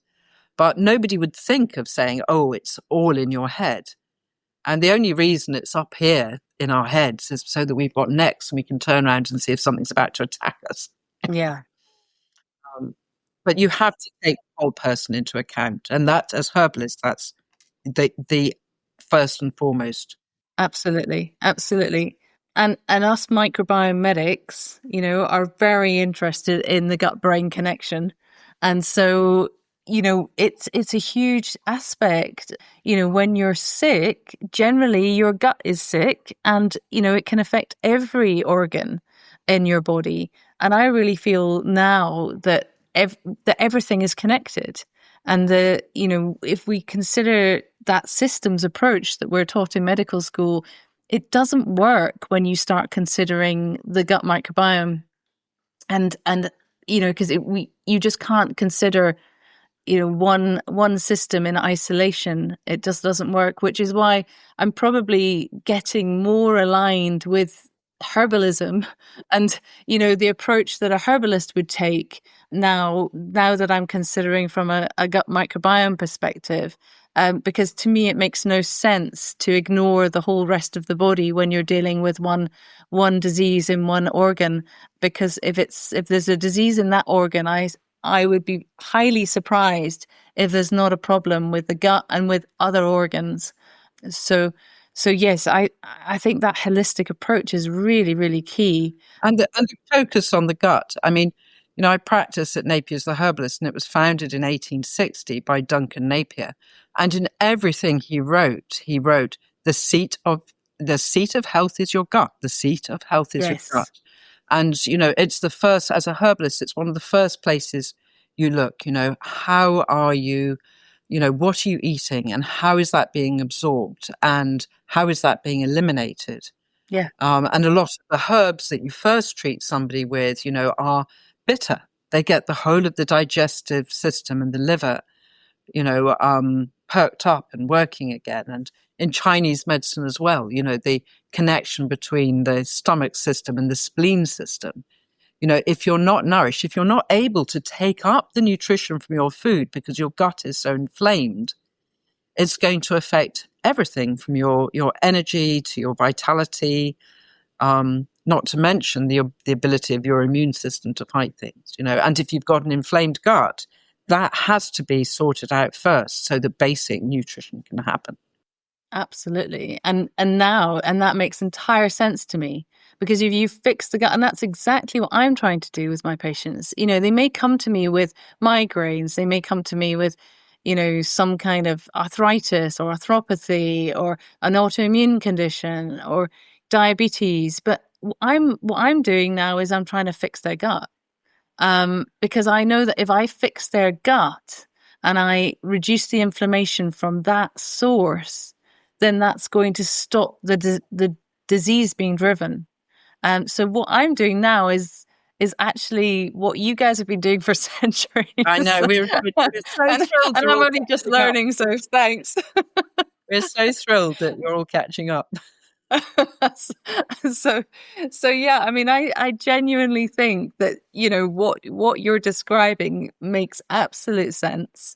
C: but nobody would think of saying, oh, it's all in your head. And the only reason it's up here in our heads is so that we've got necks and we can turn around and see if something's about to attack us.
B: Yeah.
C: But you have to take the whole person into account. And that, as herbalists, that's the first and foremost.
B: Absolutely. Absolutely. And us microbiome medics, are very interested in the gut-brain connection. And so, it's a huge aspect. When you're sick, generally your gut is sick, and, it can affect every organ in your body. And I really feel now that that everything is connected. And if we consider that systems approach that we're taught in medical school, it doesn't work when you start considering the gut microbiome, and because you just can't consider one system in isolation. It just doesn't work, which is why I'm probably getting more aligned with herbalism and the approach that a herbalist would take now that I'm considering from a gut microbiome perspective. Because to me, it makes no sense to ignore the whole rest of the body when you're dealing with one disease in one organ. Because if there's a disease in that organ, I would be highly surprised if there's not a problem with the gut and with other organs. So yes, I think that holistic approach is really, really key.
C: And the focus on the gut. I mean, I practice at Napier's the Herbalist, and it was founded in 1860 by Duncan Napier. And in everything he wrote, the seat of health is your gut. The seat of health is your gut. And, it's the first, as a herbalist, it's one of the first places you look, how are you, what are you eating, and how is that being absorbed, and how is that being eliminated?
B: Yeah.
C: And a lot of the herbs that you first treat somebody with, are bitter. They get the whole of the digestive system and the liver, perked up and working again. And in Chinese medicine as well, the connection between the stomach system and the spleen system. If you're not nourished, if you're not able to take up the nutrition from your food because your gut is so inflamed, it's going to affect everything from your energy to your vitality, not to mention the ability of your immune system to fight things, And if you've got an inflamed gut, that has to be sorted out first so the basic nutrition can happen.
B: Absolutely. And that makes entire sense to me, because if you fix the gut, and that's exactly what I'm trying to do with my patients. They may come to me with migraines, they may come to me with some kind of arthritis or arthropathy or an autoimmune condition or diabetes, but what I'm doing now is I'm trying to fix their gut, because I know that if I fix their gut and I reduce the inflammation from that source, then that's going to stop the disease being driven. So what I'm doing now is actually what you guys have been doing for centuries.
C: I know, we're so thrilled.
B: And I'm only just learning, so thanks.
C: We're so thrilled that you're all catching up.
B: So yeah, I mean, I genuinely think that what you're describing makes absolute sense.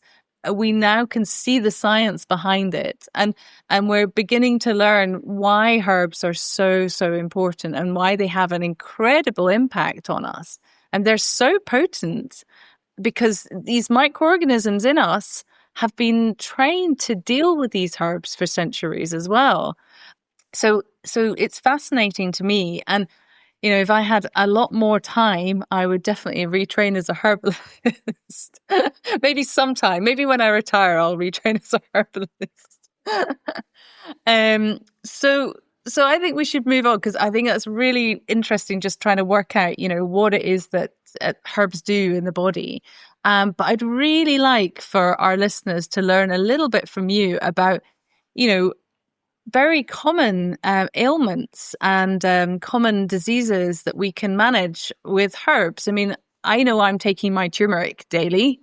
B: We now can see the science behind it, and we're beginning to learn why herbs are so important and why they have an incredible impact on us. And they're so potent because these microorganisms in us have been trained to deal with these herbs for centuries as well. So it's fascinating to me. And if I had a lot more time, I would definitely retrain as a herbalist. Maybe sometime, maybe when I retire, I'll retrain as a herbalist. So I think we should move on, because I think that's really interesting, just trying to work out, what it is that herbs do in the body. But I'd really like for our listeners to learn a little bit from you about, very common ailments and common diseases that we can manage with herbs. I mean, I know I'm taking my turmeric daily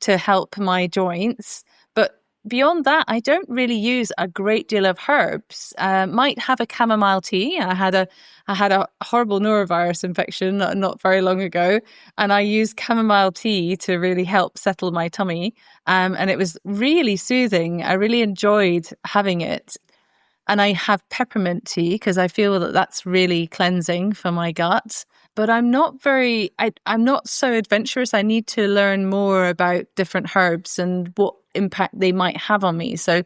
B: to help my joints, but beyond that, I don't really use a great deal of herbs. Might have a chamomile tea. I had a horrible norovirus infection not very long ago, and I used chamomile tea to really help settle my tummy. And it was really soothing. I really enjoyed having it. And I have peppermint tea because I feel that that's really cleansing for my gut. But I'm not so adventurous. I need to learn more about different herbs and what impact they might have on me. So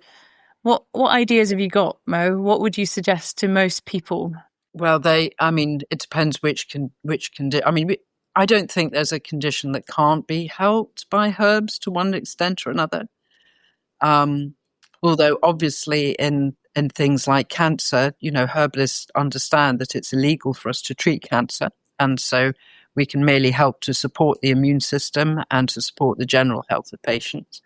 B: what ideas have you got, Mo? What would you suggest to most people?
C: Well, it depends which condition. I mean, I don't think there's a condition that can't be helped by herbs to one extent or another. Although obviously in things like cancer, herbalists understand that it's illegal for us to treat cancer. And so we can merely help to support the immune system and to support the general health of patients.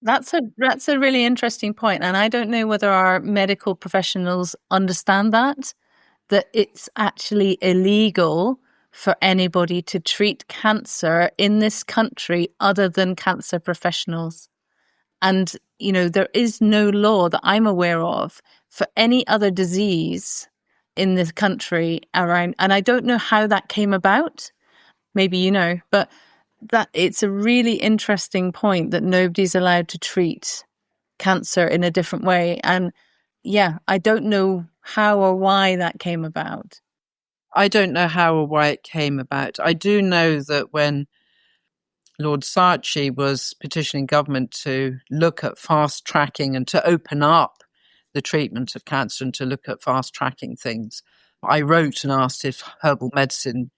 B: That's a really interesting point. And I don't know whether our medical professionals understand that it's actually illegal for anybody to treat cancer in this country other than cancer professionals. And, there is no law that I'm aware of for any other disease in this country around. And I don't know how that came about. Maybe but that it's a really interesting point that nobody's allowed to treat cancer in a different way. And yeah, I don't know how or why that came about.
C: I don't know how or why it came about. I do know that when Lord Saatchi was petitioning government to look at fast tracking and to open up the treatment of cancer and to look at fast tracking things, I wrote and asked if herbal medicine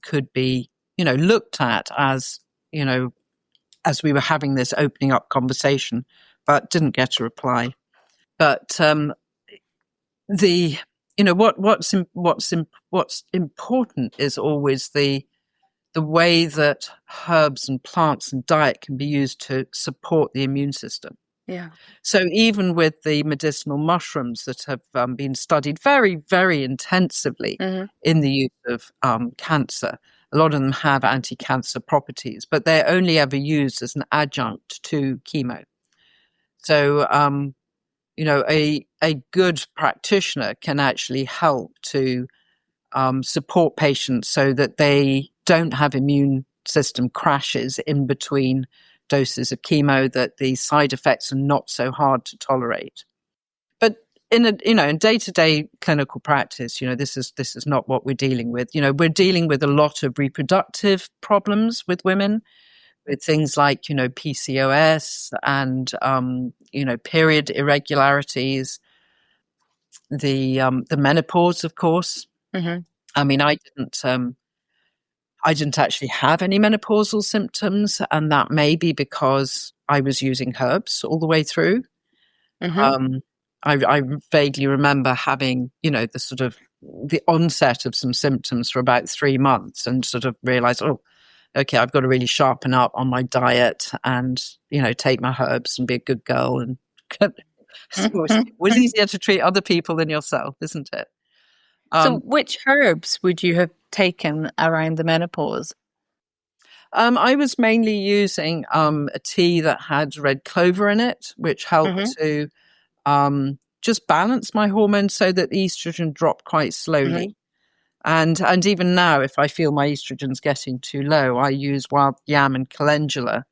C: could be, looked at as we were having this opening up conversation, but didn't get a reply. But what's important is always the way that herbs and plants and diet can be used to support the immune system.
B: Yeah.
C: So even with the medicinal mushrooms that have been studied very, very intensively in the use of cancer, a lot of them have anti-cancer properties, but they're only ever used as an adjunct to chemo. So, a good practitioner can actually help to support patients so that they don't have immune system crashes in between doses of chemo, that the side effects are not so hard to tolerate. But in day-to-day clinical practice, this is not what we're dealing with. We're dealing with a lot of reproductive problems with women, with things like, PCOS and, period irregularities, the menopause, of course.
B: Mm-hmm.
C: I mean, I didn't actually have any menopausal symptoms, and that may be because I was using herbs all the way through.
B: Mm-hmm.
C: I vaguely remember having, the onset of some symptoms for about 3 months and sort of realized, oh, okay, I've got to really sharpen up on my diet and, take my herbs and be a good girl. And it was easier to treat other people than yourself, isn't it?
B: So which herbs would you have taken around the menopause?
C: I was mainly using a tea that had red clover in it, which helped to just balance my hormones so that the estrogen dropped quite slowly. And even now, if I feel my estrogen's getting too low, I use wild yam and calendula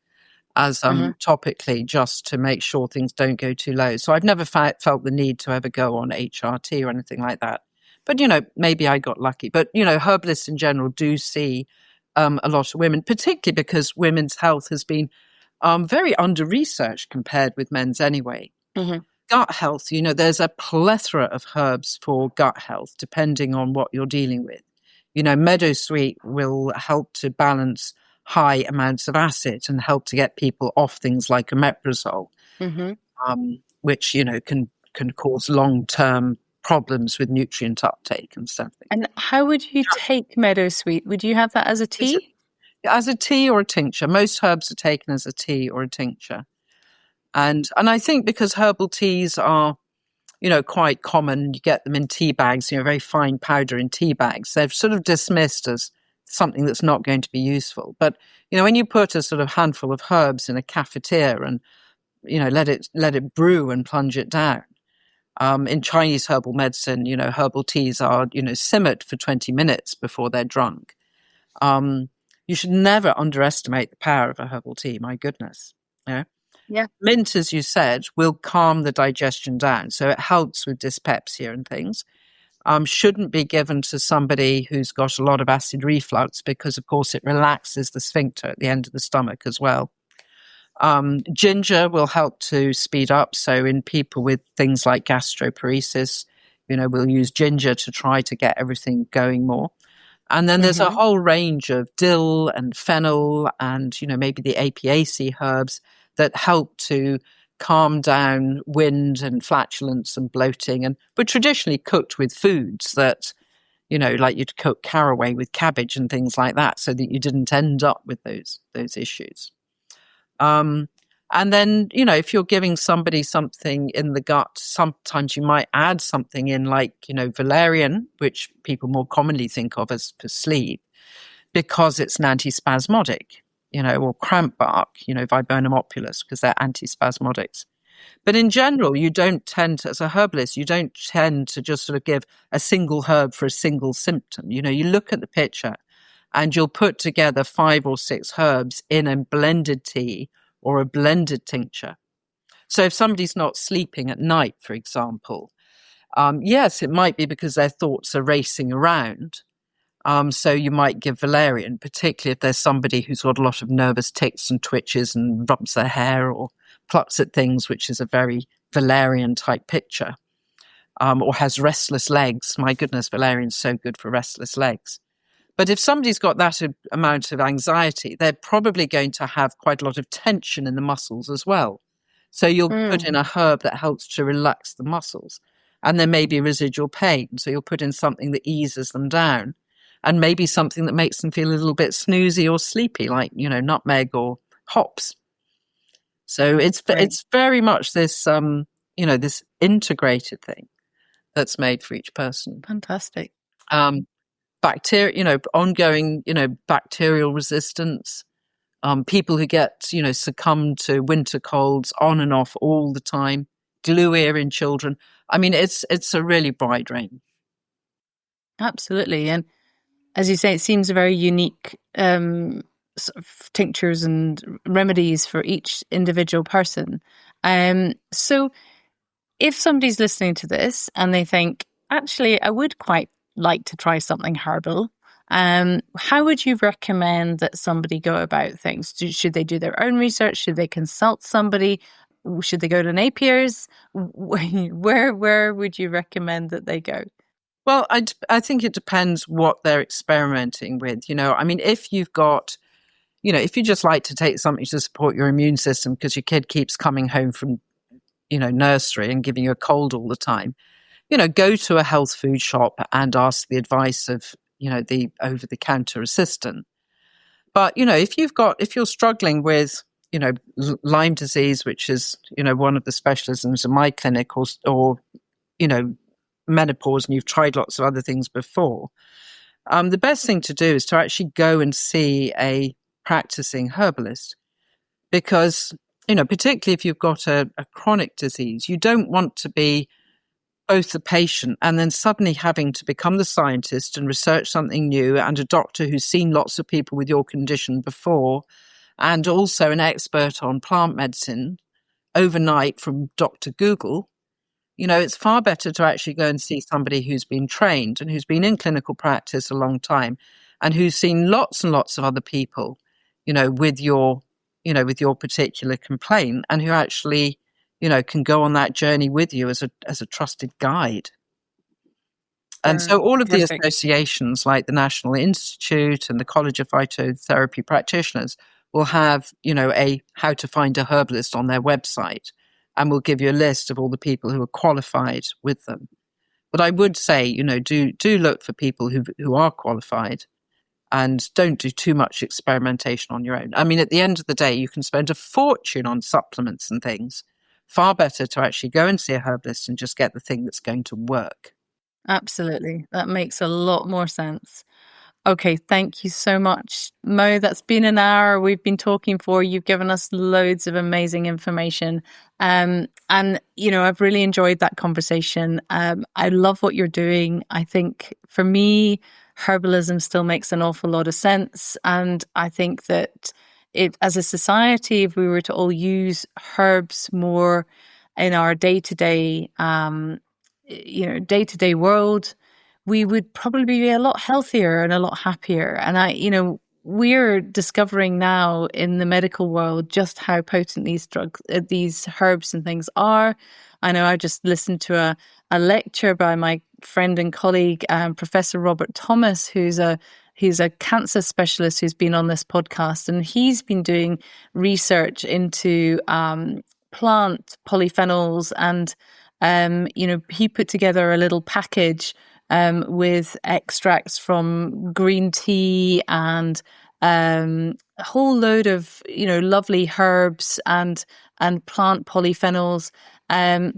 C: as topically, just to make sure things don't go too low. So I've never felt the need to ever go on HRT or anything like that. But, maybe I got lucky. But, herbalists in general do see a lot of women, particularly because women's health has been very under-researched compared with men's anyway. Gut health, there's a plethora of herbs for gut health, depending on what you're dealing with. Meadowsweet will help to balance high amounts of acid and help to get people off things like omeprazole, which, can cause long-term problems with nutrient uptake and stuff.
B: And how would you take meadowsweet? Would you have that as a tea?
C: As a tea or a tincture. Most herbs are taken as a tea or a tincture. And I think because herbal teas are, quite common, you get them in tea bags, very fine powder in tea bags. They're sort of dismissed as something that's not going to be useful. But, when you put a sort of handful of herbs in a cafetiere and, let it brew and plunge it down. In Chinese herbal medicine, herbal teas are, simmered for 20 minutes before they're drunk. You should never underestimate the power of a herbal tea. My goodness.
B: Yeah.
C: Mint, as you said, will calm the digestion down. So it helps with dyspepsia and things. Shouldn't be given to somebody who's got a lot of acid reflux because, of course, it relaxes the sphincter at the end of the stomach as well. Ginger will help to speed up. So in people with things like gastroparesis, we'll use ginger to try to get everything going more. And then there's a whole range of dill and fennel and, maybe the apiaceae herbs that help to calm down wind and flatulence and bloating, but traditionally cooked with foods that, like you'd cook caraway with cabbage and things like that, so that you didn't end up with those issues. And then, if you're giving somebody something in the gut, sometimes you might add something in like, valerian, which people more commonly think of as for sleep, because it's an antispasmodic, or cramp bark, viburnum opulus, because they're antispasmodics. But in general, you don't tend to, as a herbalist, you don't tend to just sort of give a single herb for a single symptom. You look at the picture and you'll put together 5 or 6 herbs in a blended tea or a blended tincture. So if somebody's not sleeping at night, for example, yes, it might be because their thoughts are racing around. So you might give valerian, particularly if there's somebody who's got a lot of nervous tics and twitches and rubs their hair or plucks at things, which is a very valerian type picture, or has restless legs. My goodness, valerian's so good for restless legs. But if somebody's got that amount of anxiety, they're probably going to have quite a lot of tension in the muscles as well. So you'll put in a herb that helps to relax the muscles. And there may be residual pain. So you'll put in something that eases them down. And maybe something that makes them feel a little bit snoozy or sleepy, like, nutmeg or hops. So it's very much this, this integrated thing that's made for each person.
B: Fantastic.
C: Bacteria, ongoing, bacterial resistance, people who get, succumb to winter colds on and off all the time, glue ear in children. I mean, it's a really wide range.
B: Absolutely. And as you say, it seems a very unique sort of tinctures and remedies for each individual person. So if somebody's listening to this and they think, actually, I would quite like to try something herbal, how would you recommend that somebody go about things? Should they do their own research? Should they consult somebody? Should they go to napiers? Where would you recommend that they go?
C: Well, I think it depends what they're experimenting with. If you've got, if you just like to take something to support your immune system because your kid keeps coming home from, nursery and giving you a cold all the time, go to a health food shop and ask the advice of, the over-the-counter assistant. But, if you're struggling with, Lyme disease, which is, one of the specialisms in my clinic, or menopause, and you've tried lots of other things before, the best thing to do is to actually go and see a practicing herbalist, because, particularly if you've got a chronic disease, you don't want to be both the patient and then suddenly having to become the scientist and research something new, and a doctor who's seen lots of people with your condition before, and also an expert on plant medicine overnight from Dr. Google. It's far better to actually go and see somebody who's been trained and who's been in clinical practice a long time and who's seen lots and lots of other people, with your particular complaint, and who actually, can go on that journey with you as a trusted guide. And so all of the
B: Perfect.
C: associations like the National Institute and the College of Phytotherapy Practitioners will have, a how to find a herbalist on their website, and will give you a list of all the people who are qualified with them. But I would say, do look for people who are qualified, and don't do too much experimentation on your own. I mean, at the end of the day, you can spend a fortune on supplements and things. Far better to actually go and see a herbalist and just get the thing that's going to work.
B: Absolutely. That makes a lot more sense. Okay, thank you so much, Mo. That's been an hour we've been talking for. You've given us loads of amazing information. And, I've really enjoyed that conversation. I love what you're doing. I think for me, herbalism still makes an awful lot of sense. And I think that as a society, if we were to all use herbs more in our day-to-day world, we would probably be a lot healthier and a lot happier. And we're discovering now in the medical world just how potent these these herbs and things are. I know I just listened to a lecture by my friend and colleague, Professor Robert Thomas, he's a cancer specialist who's been on this podcast, and he's been doing research into plant polyphenols, and he put together a little package with extracts from green tea and a whole load of lovely herbs and plant polyphenols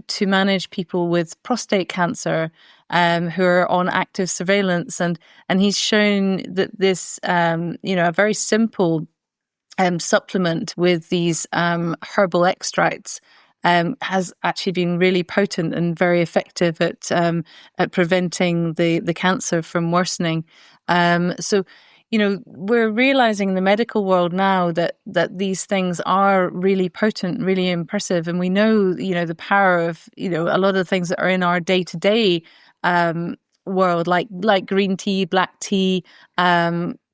B: to manage people with prostate cancer who are on active surveillance, and he's shown that this a very simple supplement with these herbal extracts has actually been really potent and very effective at preventing the cancer from worsening. So, we're realizing in the medical world now that these things are really potent, really impressive, and we know, the power of a lot of the things that are in our day-to-day world, like green tea, black tea,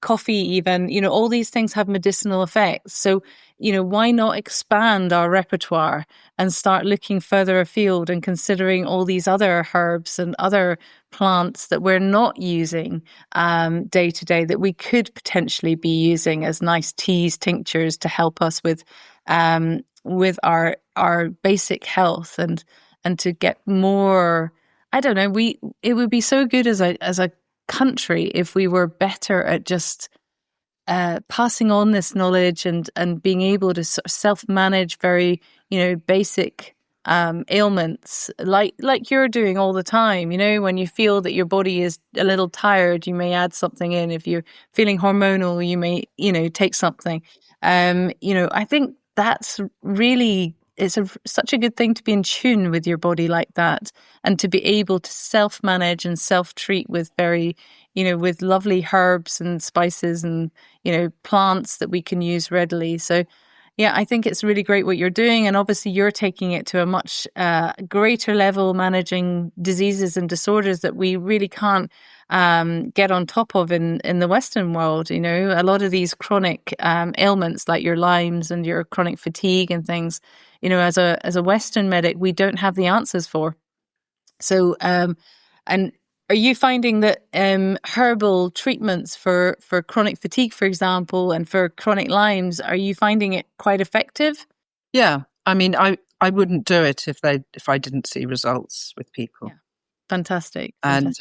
B: coffee, even, all these things have medicinal effects. So, why not expand our repertoire and start looking further afield and considering all these other herbs and other plants that we're not using day to day, that we could potentially be using as nice teas, tinctures to help us with our basic health and to get more. I don't know. It would be so good as a country if we were better at just passing on this knowledge and being able to sort of self-manage very basic ailments like you're doing all the time. When you feel that your body is a little tired, you may add something in. If you're feeling hormonal, you may take something. I think that's really, such a good thing to be in tune with your body like that, and to be able to self-manage and self-treat with very, with lovely herbs and spices and, plants that we can use readily. So, yeah, I think it's really great what you're doing. And obviously you're taking it to a much greater level, managing diseases and disorders that we really can't get on top of in the Western world. A lot of these chronic ailments like your Lyme's and your chronic fatigue and things, as a Western medic, we don't have the answers for. So, and are you finding that herbal treatments for chronic fatigue, for example, and for chronic Lyme's, are you finding it quite effective?
C: Yeah, I mean, I wouldn't do it if I didn't see results with people.
B: Yeah. Fantastic.
C: And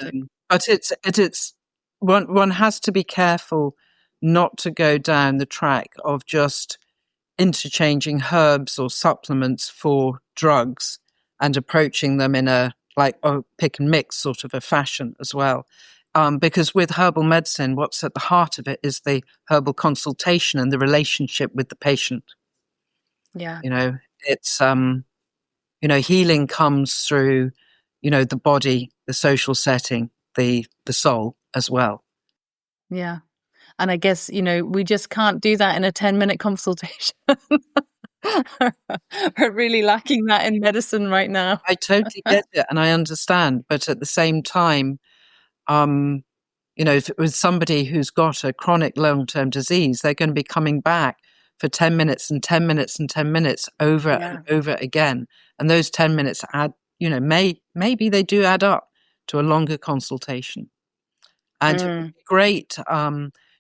C: but it's one has to be careful not to go down the track of just interchanging herbs or supplements for drugs and approaching them in a pick and mix sort of a fashion as well. Because with herbal medicine, what's at the heart of it is the herbal consultation and the relationship with the patient.
B: Yeah.
C: It's, healing comes through, the body, the social setting, the soul as well.
B: Yeah. And I guess, we just can't do that in a 10-minute consultation. We're really lacking that in medicine right now.
C: I totally get it and I understand. But at the same time, with somebody who's got a chronic long-term disease, they're going to be coming back for 10 minutes and 10 minutes and 10 minutes over and over again. And those 10 minutes add, maybe they do add up to a longer consultation. And it would be great,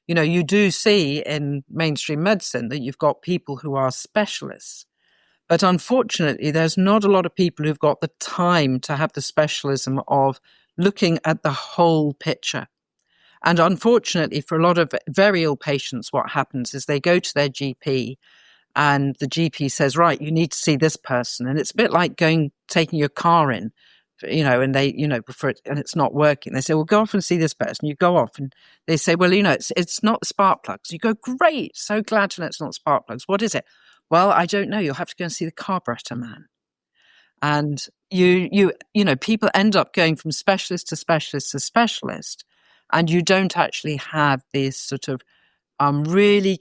C: you do see in mainstream medicine that you've got people who are specialists. But unfortunately, there's not a lot of people who've got the time to have the specialism of looking at the whole picture. And unfortunately, for a lot of very ill patients, what happens is they go to their GP and the GP says, right, you need to see this person. And it's a bit like taking your car in, and they, and it's not working. They say, well, go off and see this person. You go off and they say, well, it's not the spark plugs. You go, great. So glad to know it's not spark plugs. What is it? Well, I don't know. You'll have to go and see the carburetor man. And people end up going from specialist to specialist to specialist, and you don't actually have these sort of really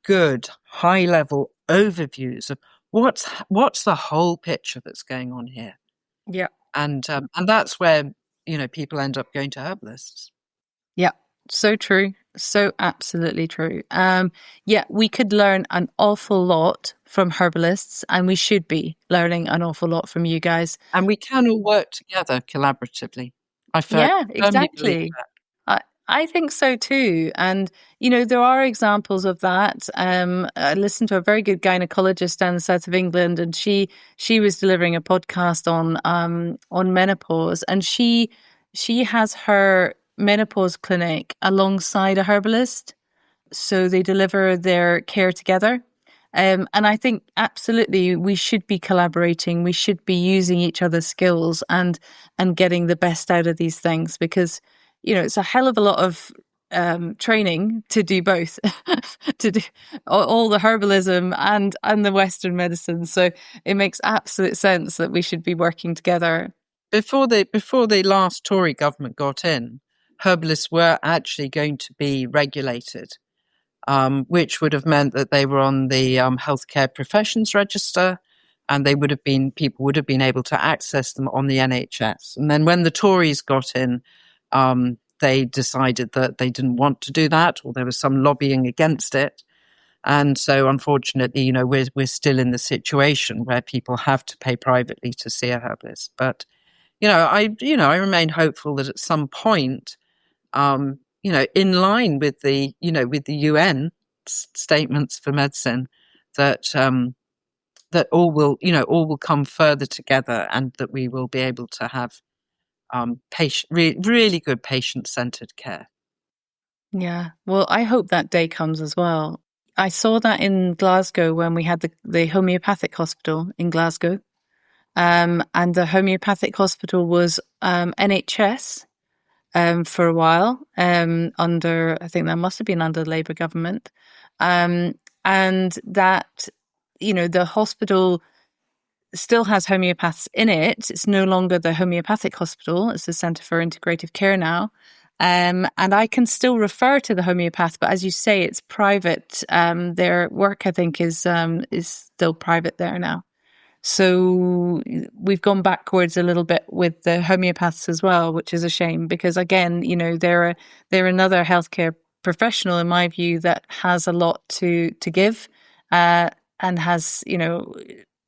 C: good high level overviews of what's the whole picture that's going on here.
B: Yeah.
C: And that's where, people end up going to herbalists.
B: Yeah. So true. So absolutely true. We could learn an awful lot from herbalists, and we should be learning an awful lot from you guys.
C: And we can all work together collaboratively.
B: Exactly. I think so too. And, there are examples of that. I listened to a very good gynecologist down the south of England, and she was delivering a podcast on menopause, and she has her menopause clinic alongside a herbalist. So they deliver their care together. And I think absolutely we should be collaborating. We should be using each other's skills and getting the best out of these things, because it's a hell of a lot of training to do both, to do all the herbalism and the Western medicine. So it makes absolute sense that we should be working together.
C: Before the last Tory government got in, herbalists were actually going to be regulated, which would have meant that they were on the healthcare professions register, and people would have been able to access them on the NHS. And then when the Tories got in, they decided that they didn't want to do that, or there was some lobbying against it. And so, unfortunately, we're still in the situation where people have to pay privately to see a herbalist. But I remain hopeful that at some point, in line with the UN statements for medicine, that all will come further together, and that we will be able to have really good patient-centered care.
B: Yeah, well, I hope that day comes as well. I saw that in Glasgow when we had the homeopathic hospital in Glasgow, and the homeopathic hospital was NHS for a while, I think that must have been under the Labour government, and that the hospital still has homeopaths in it. It's no longer the homeopathic hospital. It's the Centre for Integrative Care now. And I can still refer to the homeopath, but as you say, it's private. Their work, I think, is still private there now. So we've gone backwards a little bit with the homeopaths as well, which is a shame, because again, they're another healthcare professional, in my view, that has a lot to give, and has a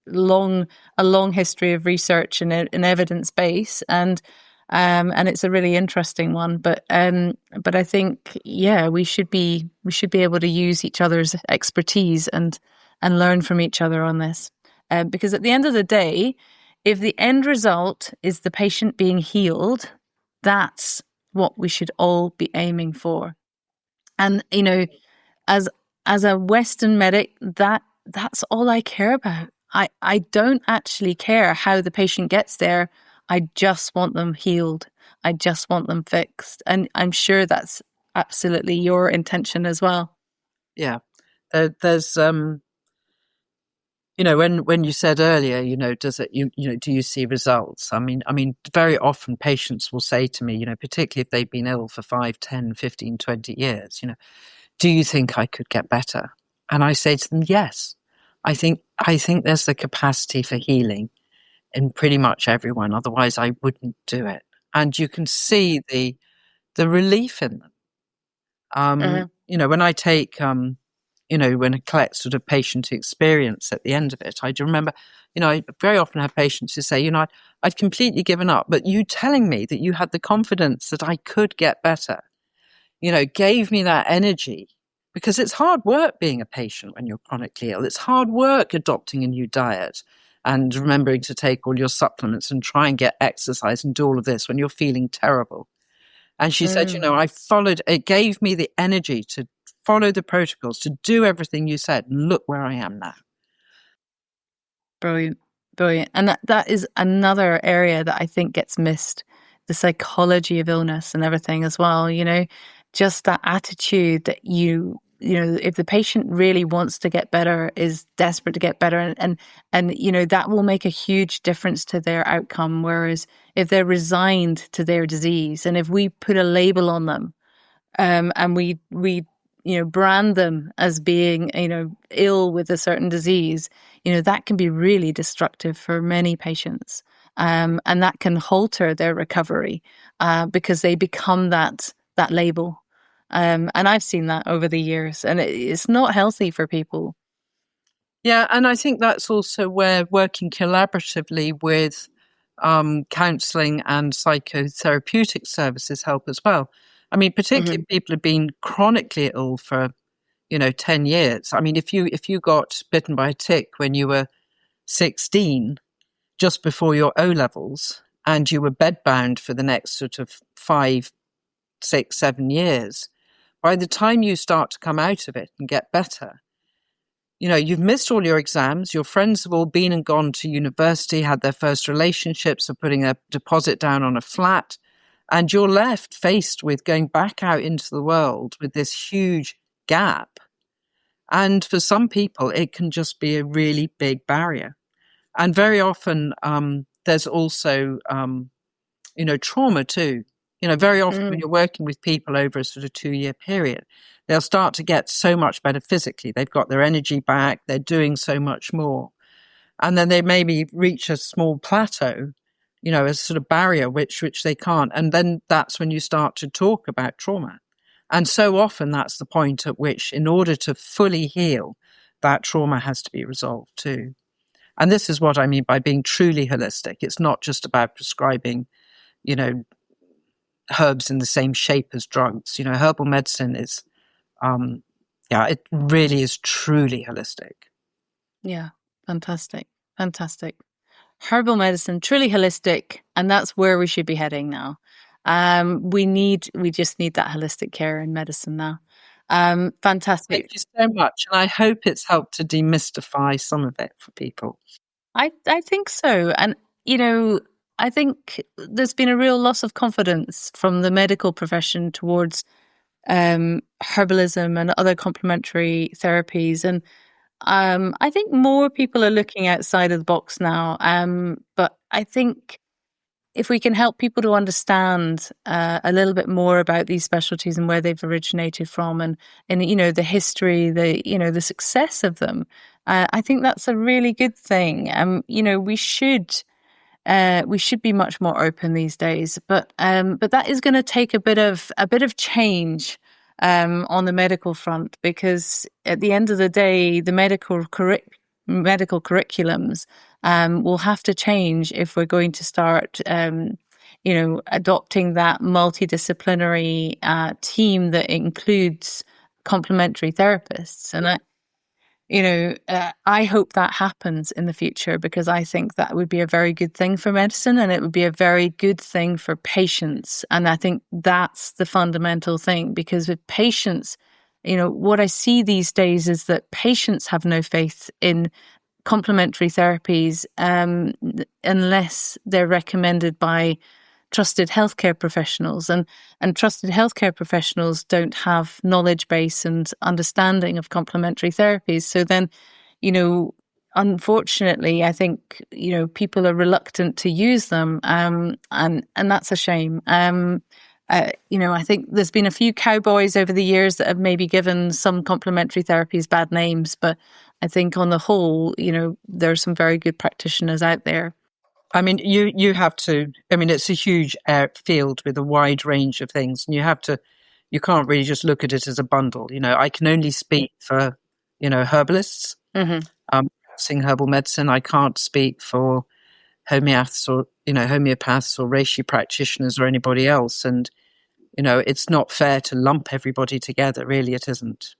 B: long history of research and an evidence base, and it's a really interesting one. But I think we should be able to use each other's expertise and learn from each other on this, because at the end of the day, if the end result is the patient being healed, that's what we should all be aiming for. And as a Western medic, that's all I care about. I don't actually care how the patient gets there. I just want them healed. I just want them fixed. And I'm sure that's absolutely your intention as well.
C: Yeah. There's, when you said earlier, do you see results? I mean, very often patients will say to me, particularly if they've been ill for 5, 10, 15, 20 years, do you think I could get better? And I say to them, yes. I think there's the capacity for healing in pretty much everyone. Otherwise, I wouldn't do it. And you can see the relief in them. When I take when I collect sort of patient experience at the end of it, I do remember, I very often have patients who say, I'd completely given up, but you telling me that you had the confidence that I could get better, gave me that energy, because it's hard work being a patient when you're chronically ill. It's hard work adopting a new diet and remembering to take all your supplements and try and get exercise and do all of this when you're feeling terrible. And she said, it gave me the energy to follow the protocols, to do everything you said. And look where I am now.
B: Brilliant. Brilliant. And that is another area that I think gets missed, the psychology of illness and everything as well. Just that attitude that if the patient really wants to get better, is desperate to get better, and that will make a huge difference to their outcome. Whereas if they're resigned to their disease, and if we put a label on them, and we brand them as being ill with a certain disease, that can be really destructive for many patients, and that can halter their recovery because they become that label. And I've seen that over the years, and it's not healthy for people.
C: Yeah, and I think that's also where working collaboratively with counselling and psychotherapeutic services help as well. I mean, particularly if people have been chronically ill for, 10 years. I mean, if you got bitten by a tick when you were 16, just before your O-levels, and you were bedbound for the next sort of 5, 6, 7 years, by the time you start to come out of it and get better, you've missed all your exams, your friends have all been and gone to university, had their first relationships, are putting a deposit down on a flat, and you're left faced with going back out into the world with this huge gap. And for some people, it can just be a really big barrier. And very often there's also, trauma too. Very often when you're working with people over a sort of 2-year period, they'll start to get so much better physically. They've got their energy back. They're doing so much more. And then they maybe reach a small plateau, a sort of barrier which they can't. And then that's when you start to talk about trauma. And so often that's the point at which, in order to fully heal, that trauma has to be resolved too. And this is what I mean by being truly holistic. It's not just about prescribing, herbs in the same shape as drugs. Herbal medicine is, it really is truly holistic.
B: Yeah, fantastic. Herbal medicine, truly holistic, and that's where we should be heading now. We just need that holistic care in medicine now. Fantastic.
C: Thank you so much, and I hope it's helped to demystify some of it for people.
B: I think so, and I think there's been a real loss of confidence from the medical profession towards herbalism and other complementary therapies. And I think more people are looking outside of the box now. But I think if we can help people to understand a little bit more about these specialties and where they've originated from, and the history, the success of them, I think that's a really good thing. We should be much more open these days, but that is going to take a bit of change on the medical front, because at the end of the day, the medical curriculums will have to change if we're going to start, adopting that multidisciplinary team that includes complementary therapists. And I hope that happens in the future, because I think that would be a very good thing for medicine, and it would be a very good thing for patients. And I think that's the fundamental thing, because with patients, what I see these days is that patients have no faith in complementary therapies unless they're recommended by trusted healthcare professionals, and trusted healthcare professionals don't have knowledge base and understanding of complementary therapies. So then, unfortunately, I think people are reluctant to use them, and that's a shame. I think there's been a few cowboys over the years that have maybe given some complementary therapies bad names, but I think on the whole, there are some very good practitioners out there.
C: I mean, you have to, it's a huge field with a wide range of things, and you can't really just look at it as a bundle. I can only speak for herbalists, practicing herbal medicine. I can't speak for homeopaths or reishi practitioners or anybody else. And, it's not fair to lump everybody together. Really, it isn't.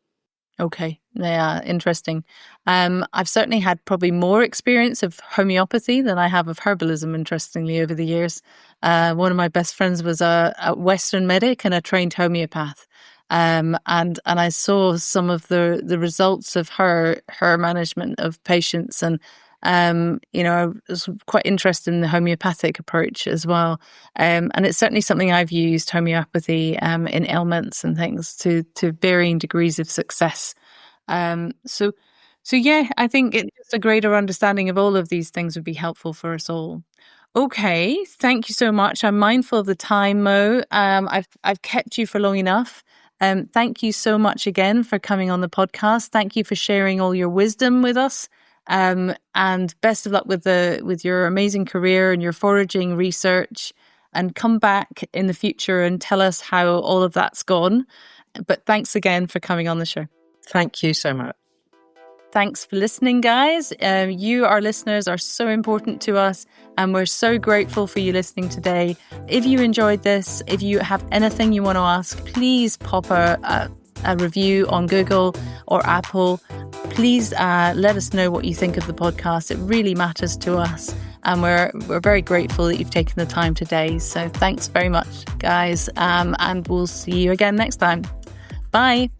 B: Okay. Yeah, interesting. I've certainly had probably more experience of homeopathy than I have of herbalism, interestingly, over the years. One of my best friends was a Western medic and a trained homeopath. And I saw some of the results of her management of patients, and I was quite interested in the homeopathic approach as well. And it's certainly something I've used, homeopathy, in ailments and things to varying degrees of success. So yeah, I think it's a greater understanding of all of these things would be helpful for us all. Okay, thank you so much. I'm mindful of the time, Mo. I've kept you for long enough. Thank you so much again for coming on the podcast. Thank you for sharing all your wisdom with us. And best of luck with your amazing career and your foraging research, and come back in the future and tell us how all of that's gone. But thanks again for coming on the show.
C: Thank you so much.
B: Thanks for listening, guys. You, our listeners, are so important to us, and we're so grateful for you listening today. If you enjoyed this, if you have anything you want to ask, please pop a review on Google or Apple. Please let us know what you think of the podcast. It really matters to us, and we're very grateful that you've taken the time today. So thanks very much, guys, and we'll see you again next time. Bye.